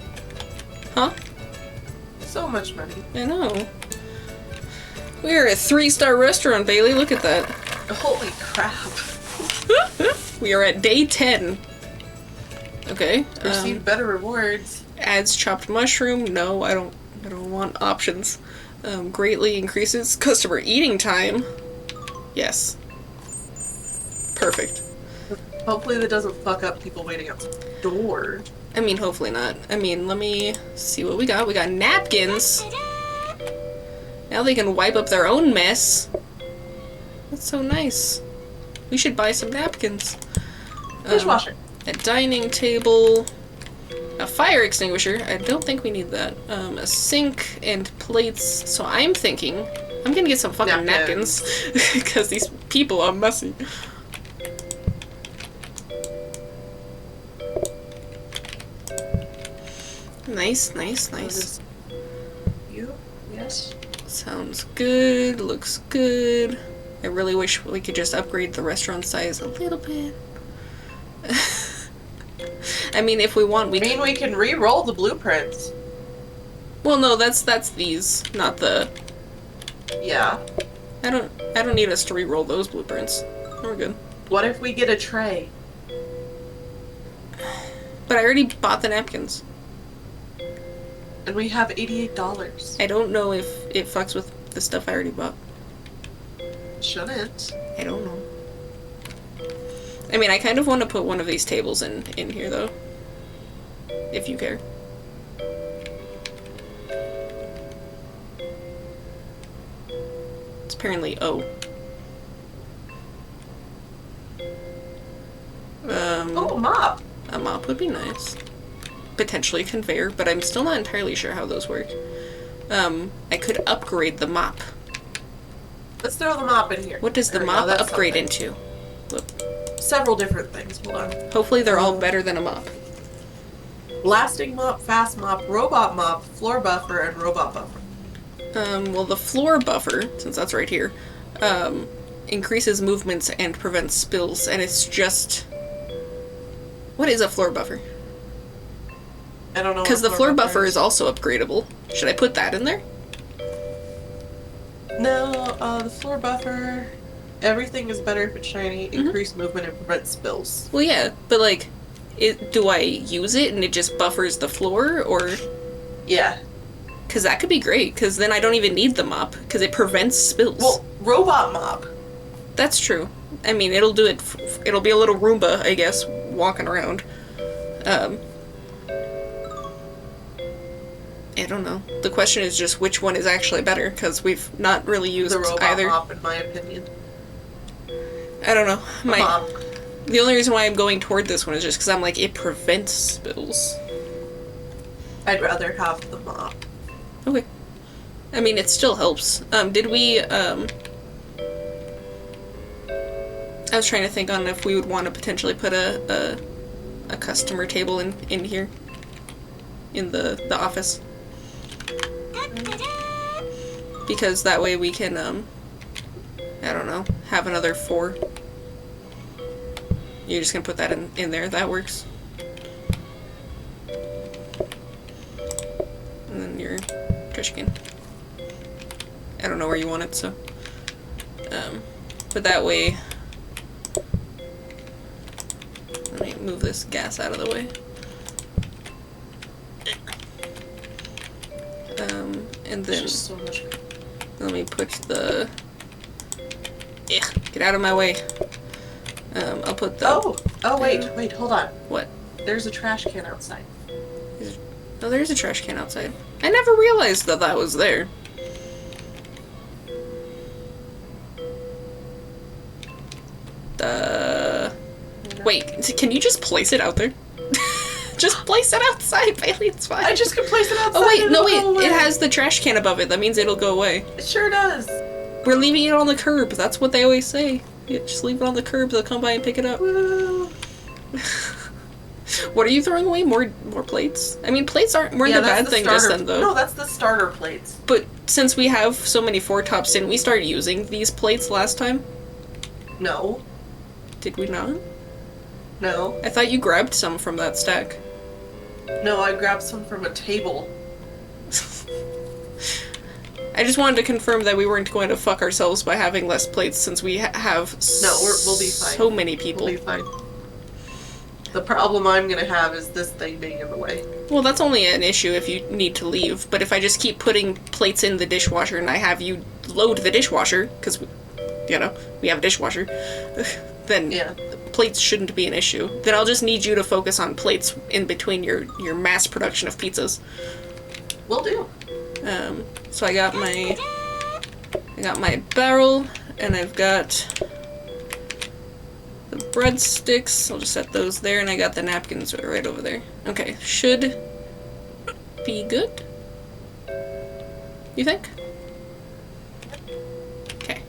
Huh? So much money. I know. We're a 3-star restaurant, Bailey. Look at that. Holy crap. We are at day 10. Okay. Receive better rewards. Adds chopped mushroom. No, I don't want options. Greatly increases customer eating time. Yes. Perfect. Hopefully that doesn't fuck up people waiting out the door. I mean, hopefully not. I mean, let me see what we got. We got napkins. Now they can wipe up their own mess. That's so nice. We should buy some napkins. Dishwasher. A dining table. A fire extinguisher. I don't think we need that. A sink and plates. So I'm thinking I'm gonna get some fucking napkins. Because these people are messy. Nice, nice, nice. You? Yes. Sounds good. Looks good. I really wish we could just upgrade the restaurant size a little bit. I mean, if we want, we can re-roll the blueprints. Well, no, that's these, not the. Yeah. I don't need us to re-roll those blueprints. We're good. What if we get a tray? But I already bought the napkins. And we have $88. I don't know if it fucks with the stuff I already bought. Shouldn't. I don't know. I mean, I kind of want to put one of these tables in here, though. If you care. apparently O. Oh, a mop. A mop would be nice. Potentially a conveyor, but I'm still not entirely sure how those work. I could upgrade the mop. Let's throw the mop in here. What does the There we mop go, that's upgrade something. into? Look. Several different things. Hold on. Hopefully they're all better than a mop. Blasting mop, fast mop, robot mop, floor buffer, and robot buffer. Well, the floor buffer, since that's right here, increases movements and prevents spills, and it's just... What is a floor buffer? I don't know. Because the floor buffer is also upgradable. Should I put that in there? No, the floor buffer. Everything is better if it's shiny. Increase movement and prevent spills. Well, yeah, but like, do I use it and it just buffers the floor, or? Yeah. Because that could be great. Because then I don't even need the mop because it prevents spills. Well, robot mop. That's true. I mean, it'll do it. It'll be a little Roomba, I guess, walking around. I don't know. The question is just which one is actually better, because we've not really used the robot either. mop, in my opinion. I don't know. Mop. The only reason why I'm going toward this one is just because I'm like, it prevents spills. I'd rather have the mop. Okay. I mean, it still helps. Did we, I was trying to think on if we would want to potentially put a customer table in here. In the office. Because that way we can, I don't know, have another 4. You're just gonna put that in there, that works. And then your trash can. I don't know where you want it, so. But that way, let me move this gas out of the way. And then So much. let me put the... get out of my way. I'll put the... Oh, wait, hold on. What? There's a trash can outside. Oh, there's a trash can outside. I never realized that that was there. Wait, can you just place it out there? Just place it outside, Bailey, it's fine. I just can place it outside. Oh wait, no and wait, it has the trash can above it. That means it'll go away. It sure does. We're leaving it on the curb. That's what they always say. Yeah, just leave it on the curb, they'll come by and pick it up. Woo. What are you throwing away? More plates? I mean, plates weren't a bad thing just then, though. No, that's the starter plates. But since we have so many 4-tops, didn't we start using these plates last time? No. Did we not? No. I thought you grabbed some from that stack. No, I grabbed some from a table. I just wanted to confirm that we weren't going to fuck ourselves by having less plates since we have we'll be fine. So many people. We'll be fine. The problem I'm gonna have is this thing being in the way. Well, that's only an issue if you need to leave, but if I just keep putting plates in the dishwasher and I have you load the dishwasher, because, you know, we have a dishwasher, then plates shouldn't be an issue. Then I'll just need you to focus on plates in between your mass production of pizzas. Will do. So I got my barrel, and I've got the breadsticks. I'll just set those there, and I got the napkins right over there. Okay, should be good. You think? Okay.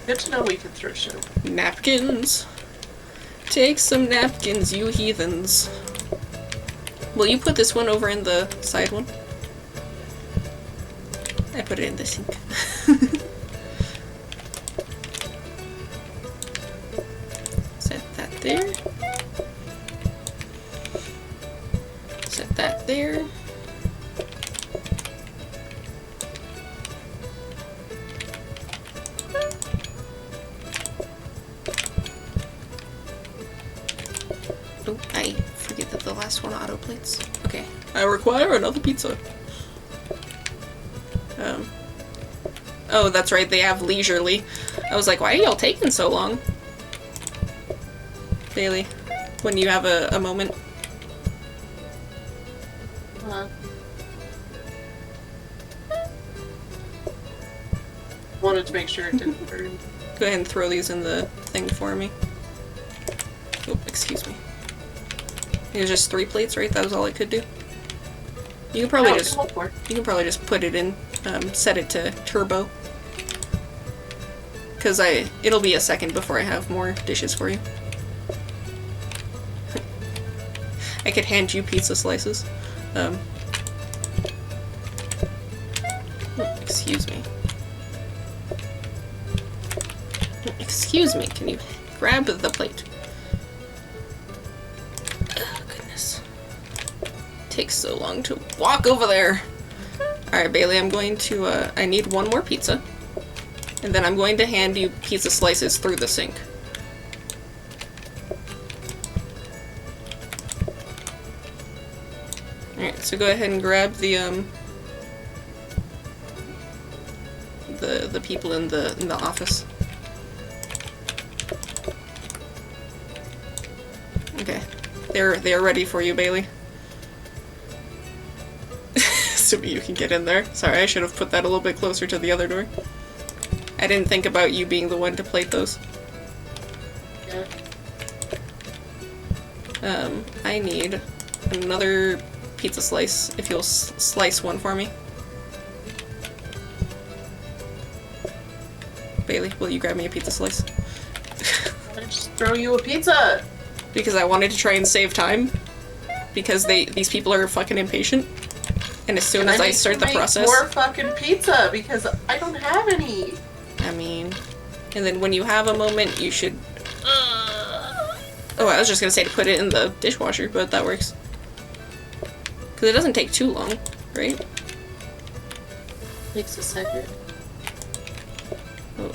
Good to know we can throw shit. Napkins. Take some napkins, you heathens. Will you put this one over in the side one? I put it in the sink. Set that there. Set that there. Oh, I forget that the last one autoplates. Okay. I require another pizza. Oh, that's right, they have leisurely. I was like, why are y'all taking so long? Bailey, when you have a moment. Wanted to make sure it didn't burn. Go ahead and throw these in the thing for me. Oh, excuse me. It was just 3 plates, right? That was all I could do. You can probably just put it in, set it to turbo. Cause it'll be a second before I have more dishes for you. I could hand you pizza slices. Excuse me. Excuse me, can you grab the plate? Oh, goodness. Takes so long to walk over there. Alright, Bailey, I'm going to, I need 1 more pizza. And then I'm going to hand you pizza slices through the sink. Alright, so go ahead and grab the people in the office. Okay. They're ready for you, Bailey. Assuming you can get in there. Sorry, I should have put that a little bit closer to the other door. I didn't think about you being the one to plate those. Yeah. I need another pizza slice, if you'll slice one for me. Bailey, will you grab me a pizza slice? I'll just throw you a pizza! Because I wanted to try and save time. Because these people are fucking impatient. And as soon as I start the process... more fucking pizza, because I don't have any! I mean... And then when you have a moment, you should... Oh, I was just gonna say to put it in the dishwasher, but that works. Because it doesn't take too long, right? Takes a second. Oh.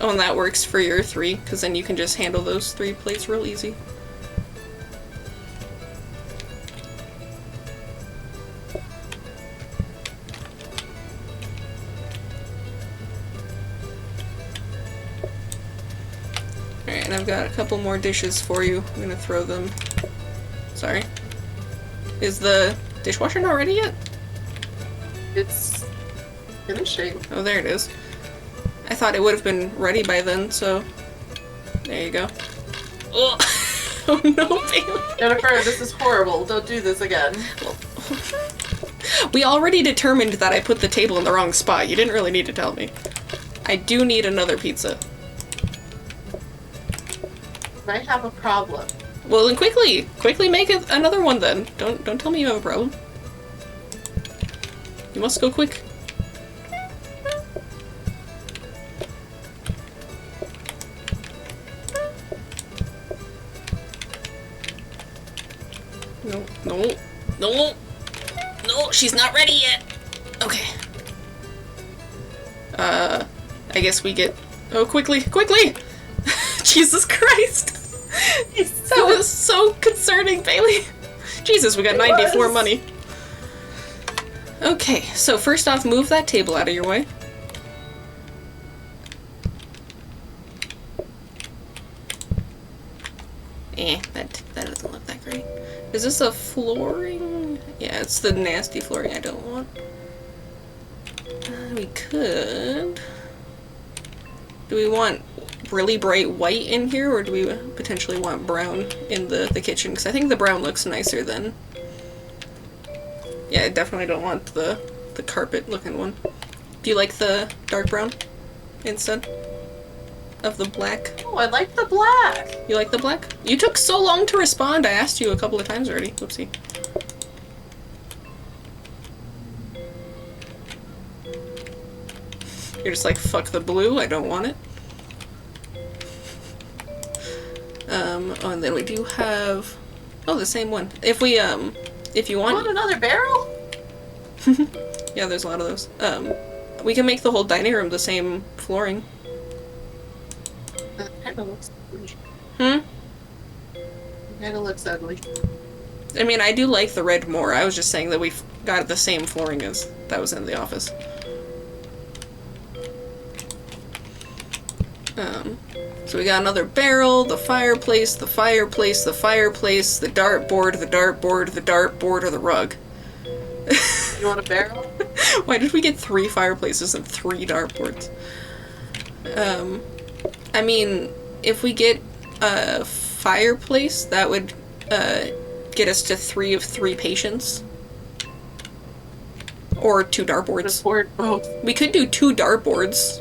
Oh, and that works for your 3, because then you can just handle those 3 plates real easy. Alright, and I've got a couple more dishes for you. I'm gonna throw them. Sorry. Is the dishwasher not ready yet? It's finishing. Oh, there it is. I thought it would have been ready by then, so... There you go. Oh, oh no, Bailey! Jennifer, this is horrible. Don't do this again. We already determined that I put the table in the wrong spot. You didn't really need to tell me. I do need another pizza. I have a problem. Well, then quickly make it another one then. Don't tell me you have a problem. You must go quick. No, she's not ready yet. Okay. I guess we get... Oh, quickly! Jesus Christ! That was so concerning, Bailey. Jesus, we got 94 money. Okay, so first off, move that table out of your way. That doesn't look that great. Is this a flooring? Yeah, it's the nasty flooring I don't want. We could... Do we want really bright white in here, or do we potentially want brown in the kitchen? Because I think the brown looks nicer than... Yeah, I definitely don't want the carpet looking one. Do you like the dark brown instead of the black? Oh, I like the black! You like the black? You took so long to respond. I asked you a couple of times already. Whoopsie. You're just like, fuck the blue, I don't want it. Oh, and then we do have... Oh, the same one. If we, if you want... Want another barrel? Yeah, there's a lot of those. We can make the whole dining room the same flooring. That kind of looks Hmm? Kind of looks ugly. I mean, I do like the red more. I was just saying that we've got the same flooring as that was in the office. So we got another barrel, the fireplace, the fireplace, the fireplace, the dartboard, the dartboard, the dartboard, or the rug. You want a barrel? Why did we get 3 fireplaces and 3 dartboards? I mean, if we get a fireplace, that would get us to 3 of 3 patients. Or 2 dartboards. Afford both. We could do 2 dartboards.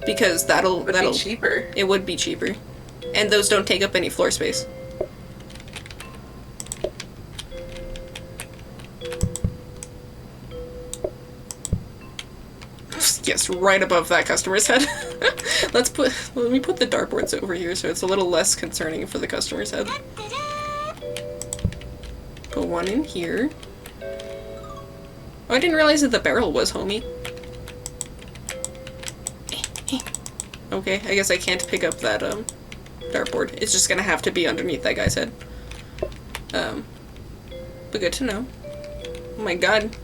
Because that'll Be cheaper. It would be cheaper. And those don't take up any floor space. Yes, right above that customer's head. Let me put the dartboards over here so it's a little less concerning for the customer's head. Put one in here. Oh, I didn't realize that the barrel was homey. Okay, I guess I can't pick up that dartboard. It's just gonna have to be underneath that guy's head. But good to know. Oh my god.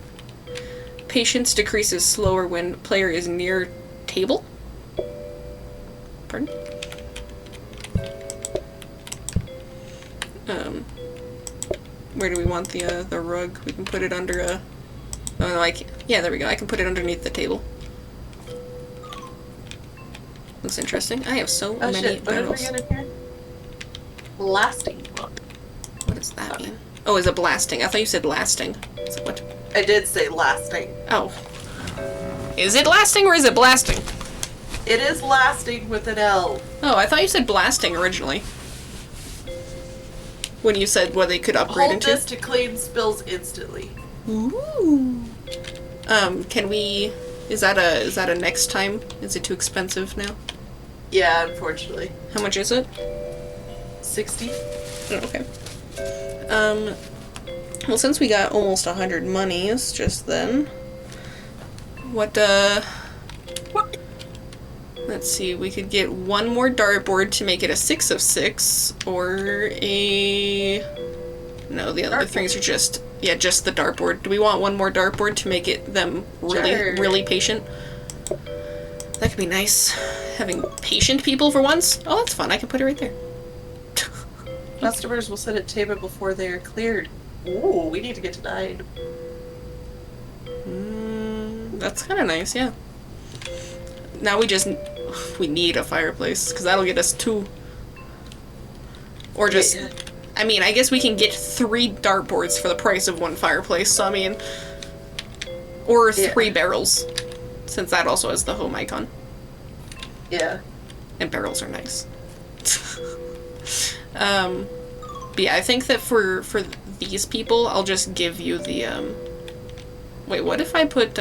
Patience decreases slower when player is near table? Pardon? Where do we want the rug? We can put it under a... Oh no, yeah, there we go. I can put it underneath the table. Looks interesting. I have so many shit. barrels. What did we get in here? Blasting plug. What does that mean? Oh, is it blasting? I thought you said lasting. Is it what? I did say lasting. Oh. Is it lasting or is it blasting? It is lasting with an L. Oh, I thought you said blasting originally. When you said what they could upgrade Hold into. this to clean spills instantly. Ooh. Can we... Is that a next time? Is it too expensive now? Yeah, unfortunately. How much is it? 60. Oh, okay. Well, since we got almost 100 monies just then, what, let's see, we could get one more dartboard to make it a 6 of 6, or a... No, the other things are just, yeah, just the dartboard. Do we want one more dartboard to make it them really patient? That could be nice. Having patient people for once? Oh, that's fun. I can put it right there. Customers will sit at table before they are cleared. Ooh, we need to get to 9. That's kind of nice, yeah. Now we need a fireplace, because that'll get us 2. Or just... Yeah. I mean, I guess we can get 3 dartboards for the price of 1 fireplace, so I mean... Or 3 barrels, since that also has the home icon. Yeah. And barrels are nice. But yeah, I think that for these people, I'll just give you the, Wait, what if I put,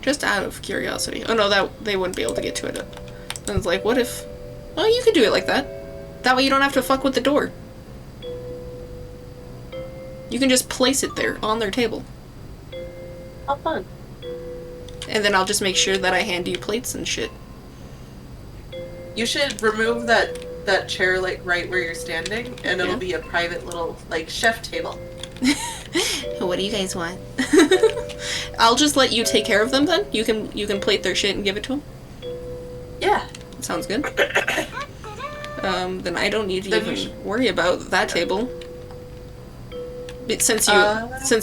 just out of curiosity. Oh no, that they wouldn't be able to get to it. And it's like, what if... Oh, you could do it like that. That way you don't have to fuck with the door. You can just place it there, on their table. How fun. And then I'll just make sure that I hand you plates and shit. You should remove that chair, like, right where you're standing, and it'll be a private little, like, chef table. What do you guys want? I'll just let you take care of them then. You can plate their shit and give it to them. Yeah. Sounds good. Then I don't need to even worry about that table. But since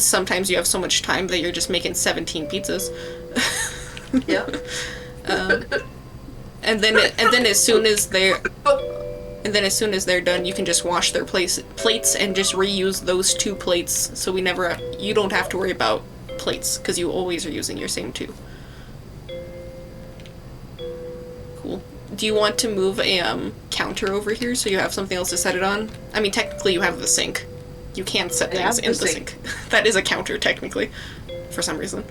sometimes you have so much time that you're just making 17 pizzas. Yep. And then as soon as they're done, you can just wash their plates and just reuse those 2 plates. So you don't have to worry about plates because you always are using your same 2. Cool. Do you want to move a counter over here so you have something else to set it on? I mean, technically you have the sink. You can set things in the sink. That is a counter technically, for some reason.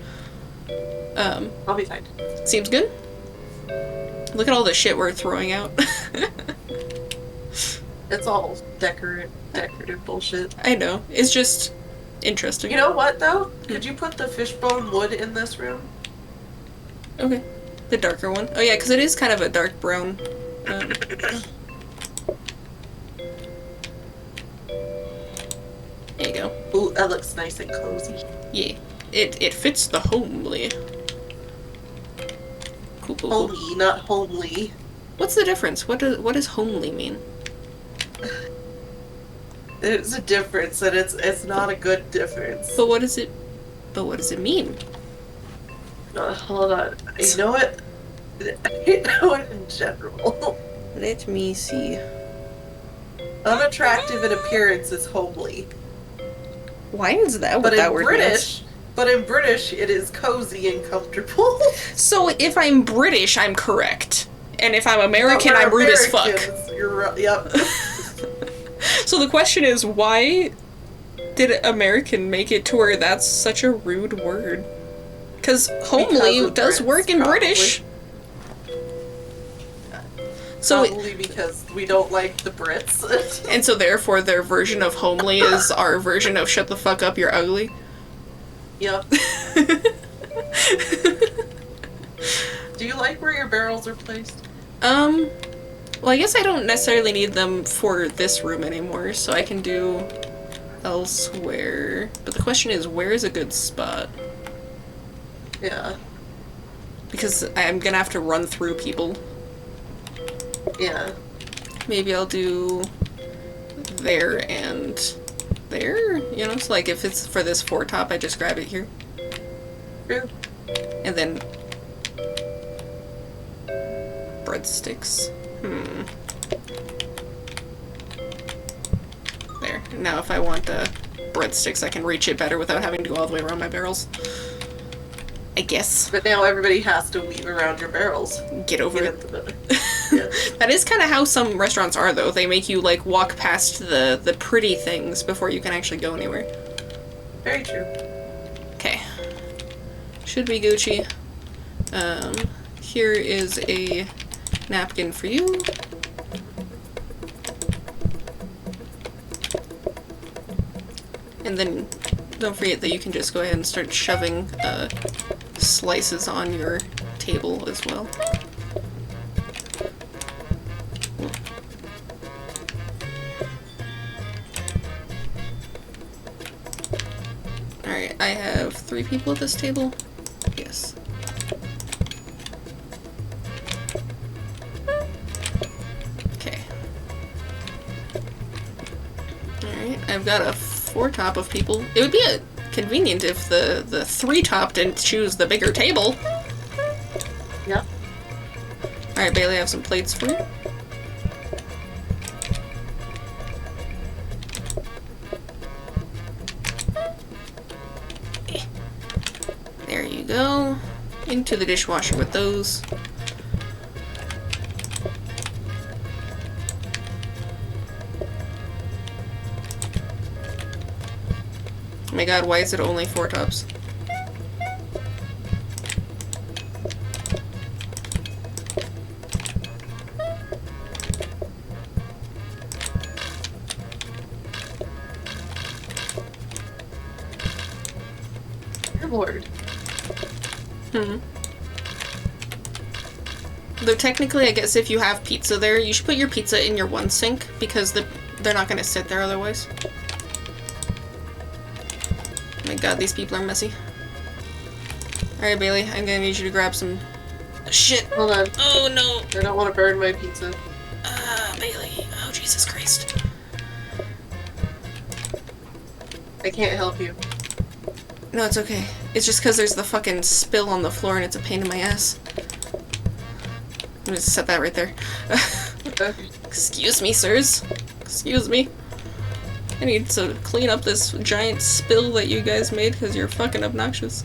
I'll be fine. Seems good. Look at all the shit we're throwing out. It's all decorative bullshit. I know. It's just interesting. You know what, though? Could you put the fishbone wood in this room? Okay. The darker one. Oh yeah, because it is kind of a dark brown. There you go. Ooh, that looks nice and cozy. Yeah. It fits the homely. Cool. Homey, not homely. What's the difference? What does homely mean? There's a difference, and it's not a good difference. But what is it? But what does it mean? Hold on. I know it. I know it in general. Let me see. Unattractive in appearance is homely. Why is that But what that in word British, it is cozy and comfortable. So if I'm British, I'm correct. And if I'm American, I'm rude as fuck. You're right. Yep. So the question is, why did American make it to where that's such a rude word? Because homely does work in probably. British. So Probably because we don't like the Brits. and so therefore their version of homely is our version of shut the fuck up, you're ugly. Yep. Do you like where your barrels are placed? Well, I guess I don't necessarily need them for this room anymore, so I can do elsewhere. But the question is, where is a good spot? Yeah. Because I'm gonna have to run through people. Yeah. Maybe I'll do there and there, you know? So like if it's for this foretop, I just grab it here. True. And then breadsticks. There. Now if I want breadsticks, I can reach it better without having to go all the way around my barrels. I guess. But now everybody has to weave around your barrels. Get over it. Yeah. That is kind of how some restaurants are, though. They make you, like, walk past the pretty things before you can actually go anywhere. Very true. Okay. Should be Gucci. Here is a napkin for you. And then don't forget that you can just go ahead and start shoving slices on your table as well. Alright, I have 3 people at this table. Yes. Okay. Alright, I've got a 4-top of people. It would be convenient if the 3-top didn't choose the bigger table. Yep. Alright, Bailey, I have some plates for you. There you go. Into the dishwasher with those. Oh my god, why is it only 4 tops? Dear Lord. Though technically, I guess if you have pizza there, you should put your pizza in your one sink, because they're not gonna sit there otherwise. Oh my god, these people are messy. Alright, Bailey, I'm gonna need you to grab some... Shit! Hold on. Oh no! I don't want to burn my pizza. Bailey. Oh, Jesus Christ. I can't help you. No, it's okay. It's just because there's the fucking spill on the floor and it's a pain in my ass. I'm gonna set that right there. Okay. Excuse me, sirs. Excuse me. I need to clean up this giant spill that you guys made because you're fucking obnoxious.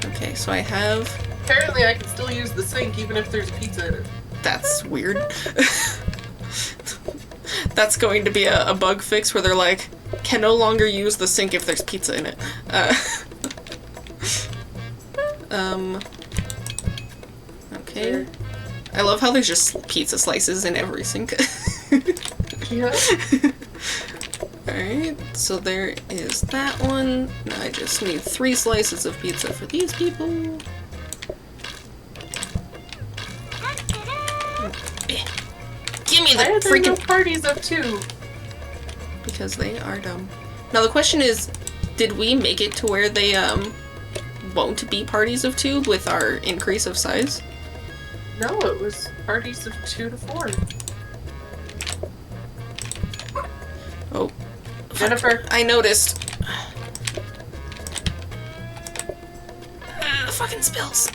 Okay, so I have... Apparently I can still use the sink even if there's pizza in it. That's weird. That's going to be a bug fix where they're like, can no longer use the sink if there's pizza in it. Okay. I love how there's just pizza slices in every sink. Yeah. Alright, so there is that one. Now I just need 3 slices of pizza for these people. Give me the Why are there freaking... no parties of 2? Because they are dumb. Now the question is, did we make it to where they, won't be parties of 2 with our increase of size? No, it was parties of 2 to 4. Jennifer. I noticed. Fucking spills.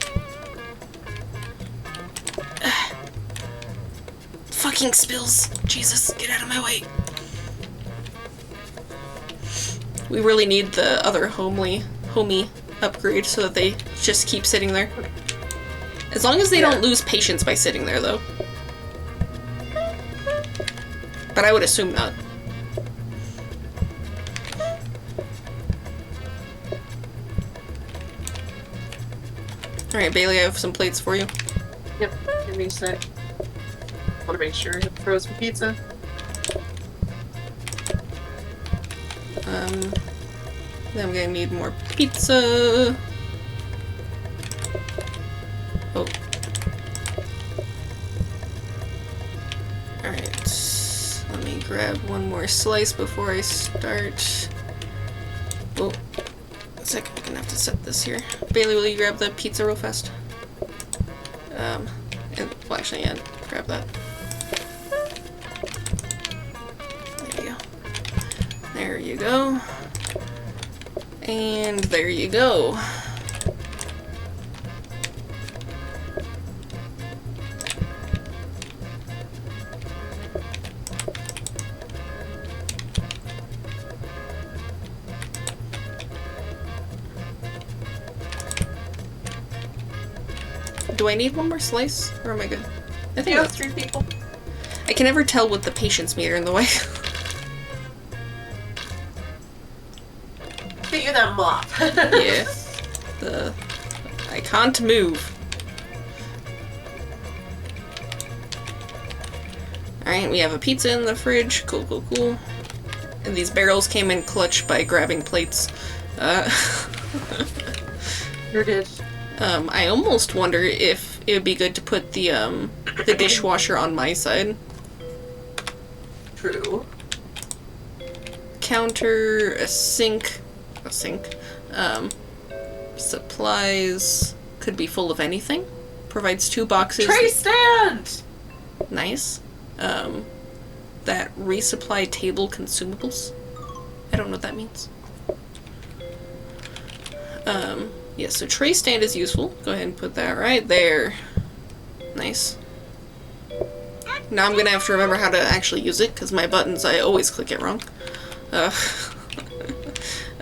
Fucking spills. Jesus, get out of my way. We really need the other homie upgrade so that they just keep sitting there. As long as they don't lose patience by sitting there, though. But I would assume not. Alright, Bailey, I have some plates for you. Yep, give me a sec. Want to make sure I have frozen pizza. Then I'm gonna need more pizza. Oh. Alright. Let me grab one more slice before I start. Oh. A second, I'm gonna have to set this here. Bailey, will you grab the pizza real fast? Well, actually, yeah, grab that. There you go. There you go. And there you go. Do I need one more slice, or am I good? I think that's 3 people. I can never tell with the patience meter in the way. Get you that mop. Yeah. I can't move. Alright, we have a pizza in the fridge. Cool, cool, cool. And these barrels came in clutch by grabbing plates. Sure did. I almost wonder if it would be good to put the dishwasher on my side. True. Counter, a sink. Supplies could be full of anything. Provides 2 boxes. Tray stand! Nice. That resupply table consumables. I don't know what that means. Yeah, so tray stand is useful. Go ahead and put that right there. Nice. Now I'm gonna have to remember how to actually use it, because my buttons, I always click it wrong.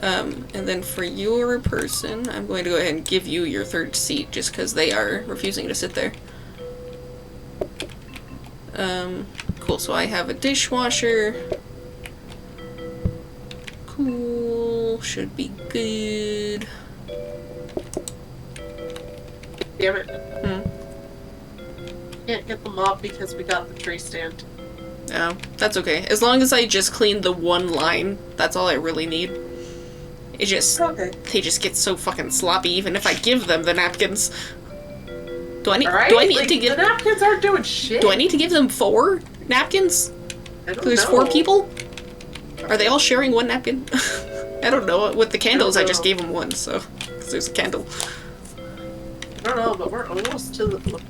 And then for your person, I'm going to go ahead and give you your 3rd seat, just because they are refusing to sit there. Cool, so I have a dishwasher. Cool, should be good. Damn it. Can't get the mop because we got the tray stand. Oh, that's okay. As long as I just clean the one line, that's all I really need. It just... Okay. They just get so fucking sloppy even if I give them the napkins. Do I need Like, to give... The napkins aren't doing shit. Do I need to give them 4 napkins? I don't There's know. 4 people? Are they all sharing one napkin? I don't know. With the candles, I just gave them 1, so... Because there's a candle. I don't know, but we're almost to the...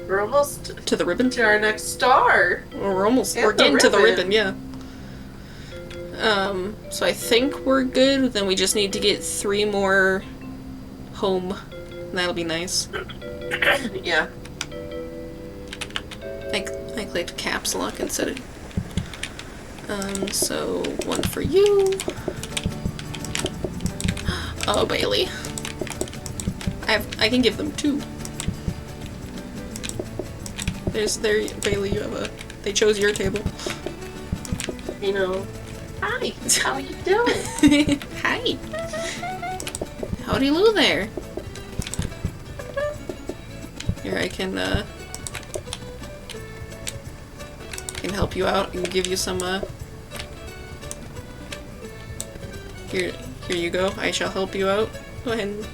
We're almost To the ribbon? to our next star. We're And getting to the ribbon. ribbon, yeah. So I think we're good. Then we just need to get 3 more home. That'll be nice. Yeah. I clicked caps lock instead of... so 1 for you. Oh, Bailey. I can give them 2. Bailey, you have a... They chose your table. You know. Hi, how you doing? Hi. Howdy Lou there. Here, I can help you out and give you some, Here you go. I shall help you out. Go ahead and...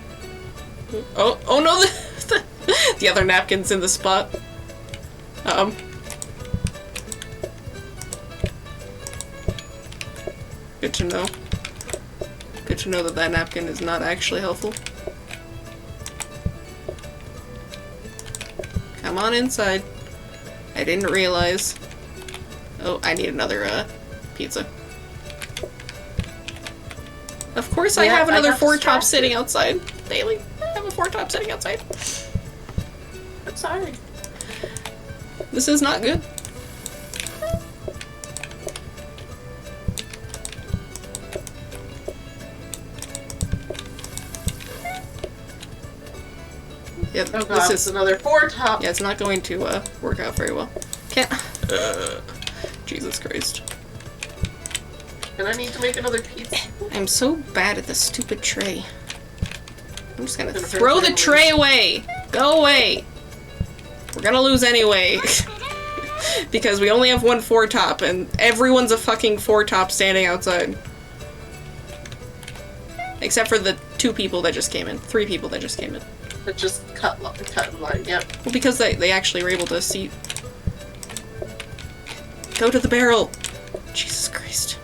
Oh no! The other napkin's in the spot. Good to know. Good to know that that napkin is not actually helpful. Come on inside. I didn't realize. Oh, I need another, pizza. course I Yeah, have I another got 4-top distracted. sitting outside. Daily. I have a 4-top sitting outside. I'm sorry. This is not good. Yep, Oh god, this it's is another 4-top. yeah, it's not going to work out very well. Can't. Jesus Christ! And I need to make another pizza. I'm so bad at this stupid tray. I'm just gonna Gonna throw hurt the my tray away. Go away. We're gonna lose anyway. Because we only have one 4-top, and everyone's a fucking 4-top standing outside. Except for the 2 people that just came in. 3 people that just came in. It just cut in line, yep. Well, because they actually were able to see. Go to the barrel! Jesus Christ.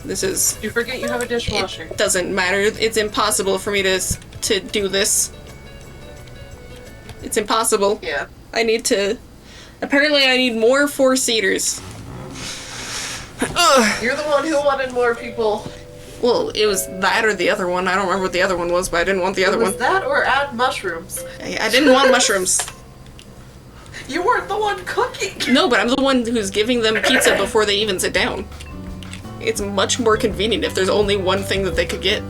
This is... You forget you have a dishwasher. It doesn't matter. It's impossible for me to do this. It's impossible. Yeah. I need to... Apparently I need more 4-seaters. Ugh. You're the one who wanted more people. Well, it was that or the other one. I don't remember what the other one was, but I didn't want the other Was one. that or add mushrooms? I didn't want mushrooms. You weren't the one cooking. No, but I'm the one who's giving them pizza before they even sit down. It's much more convenient if there's only one thing that they could get.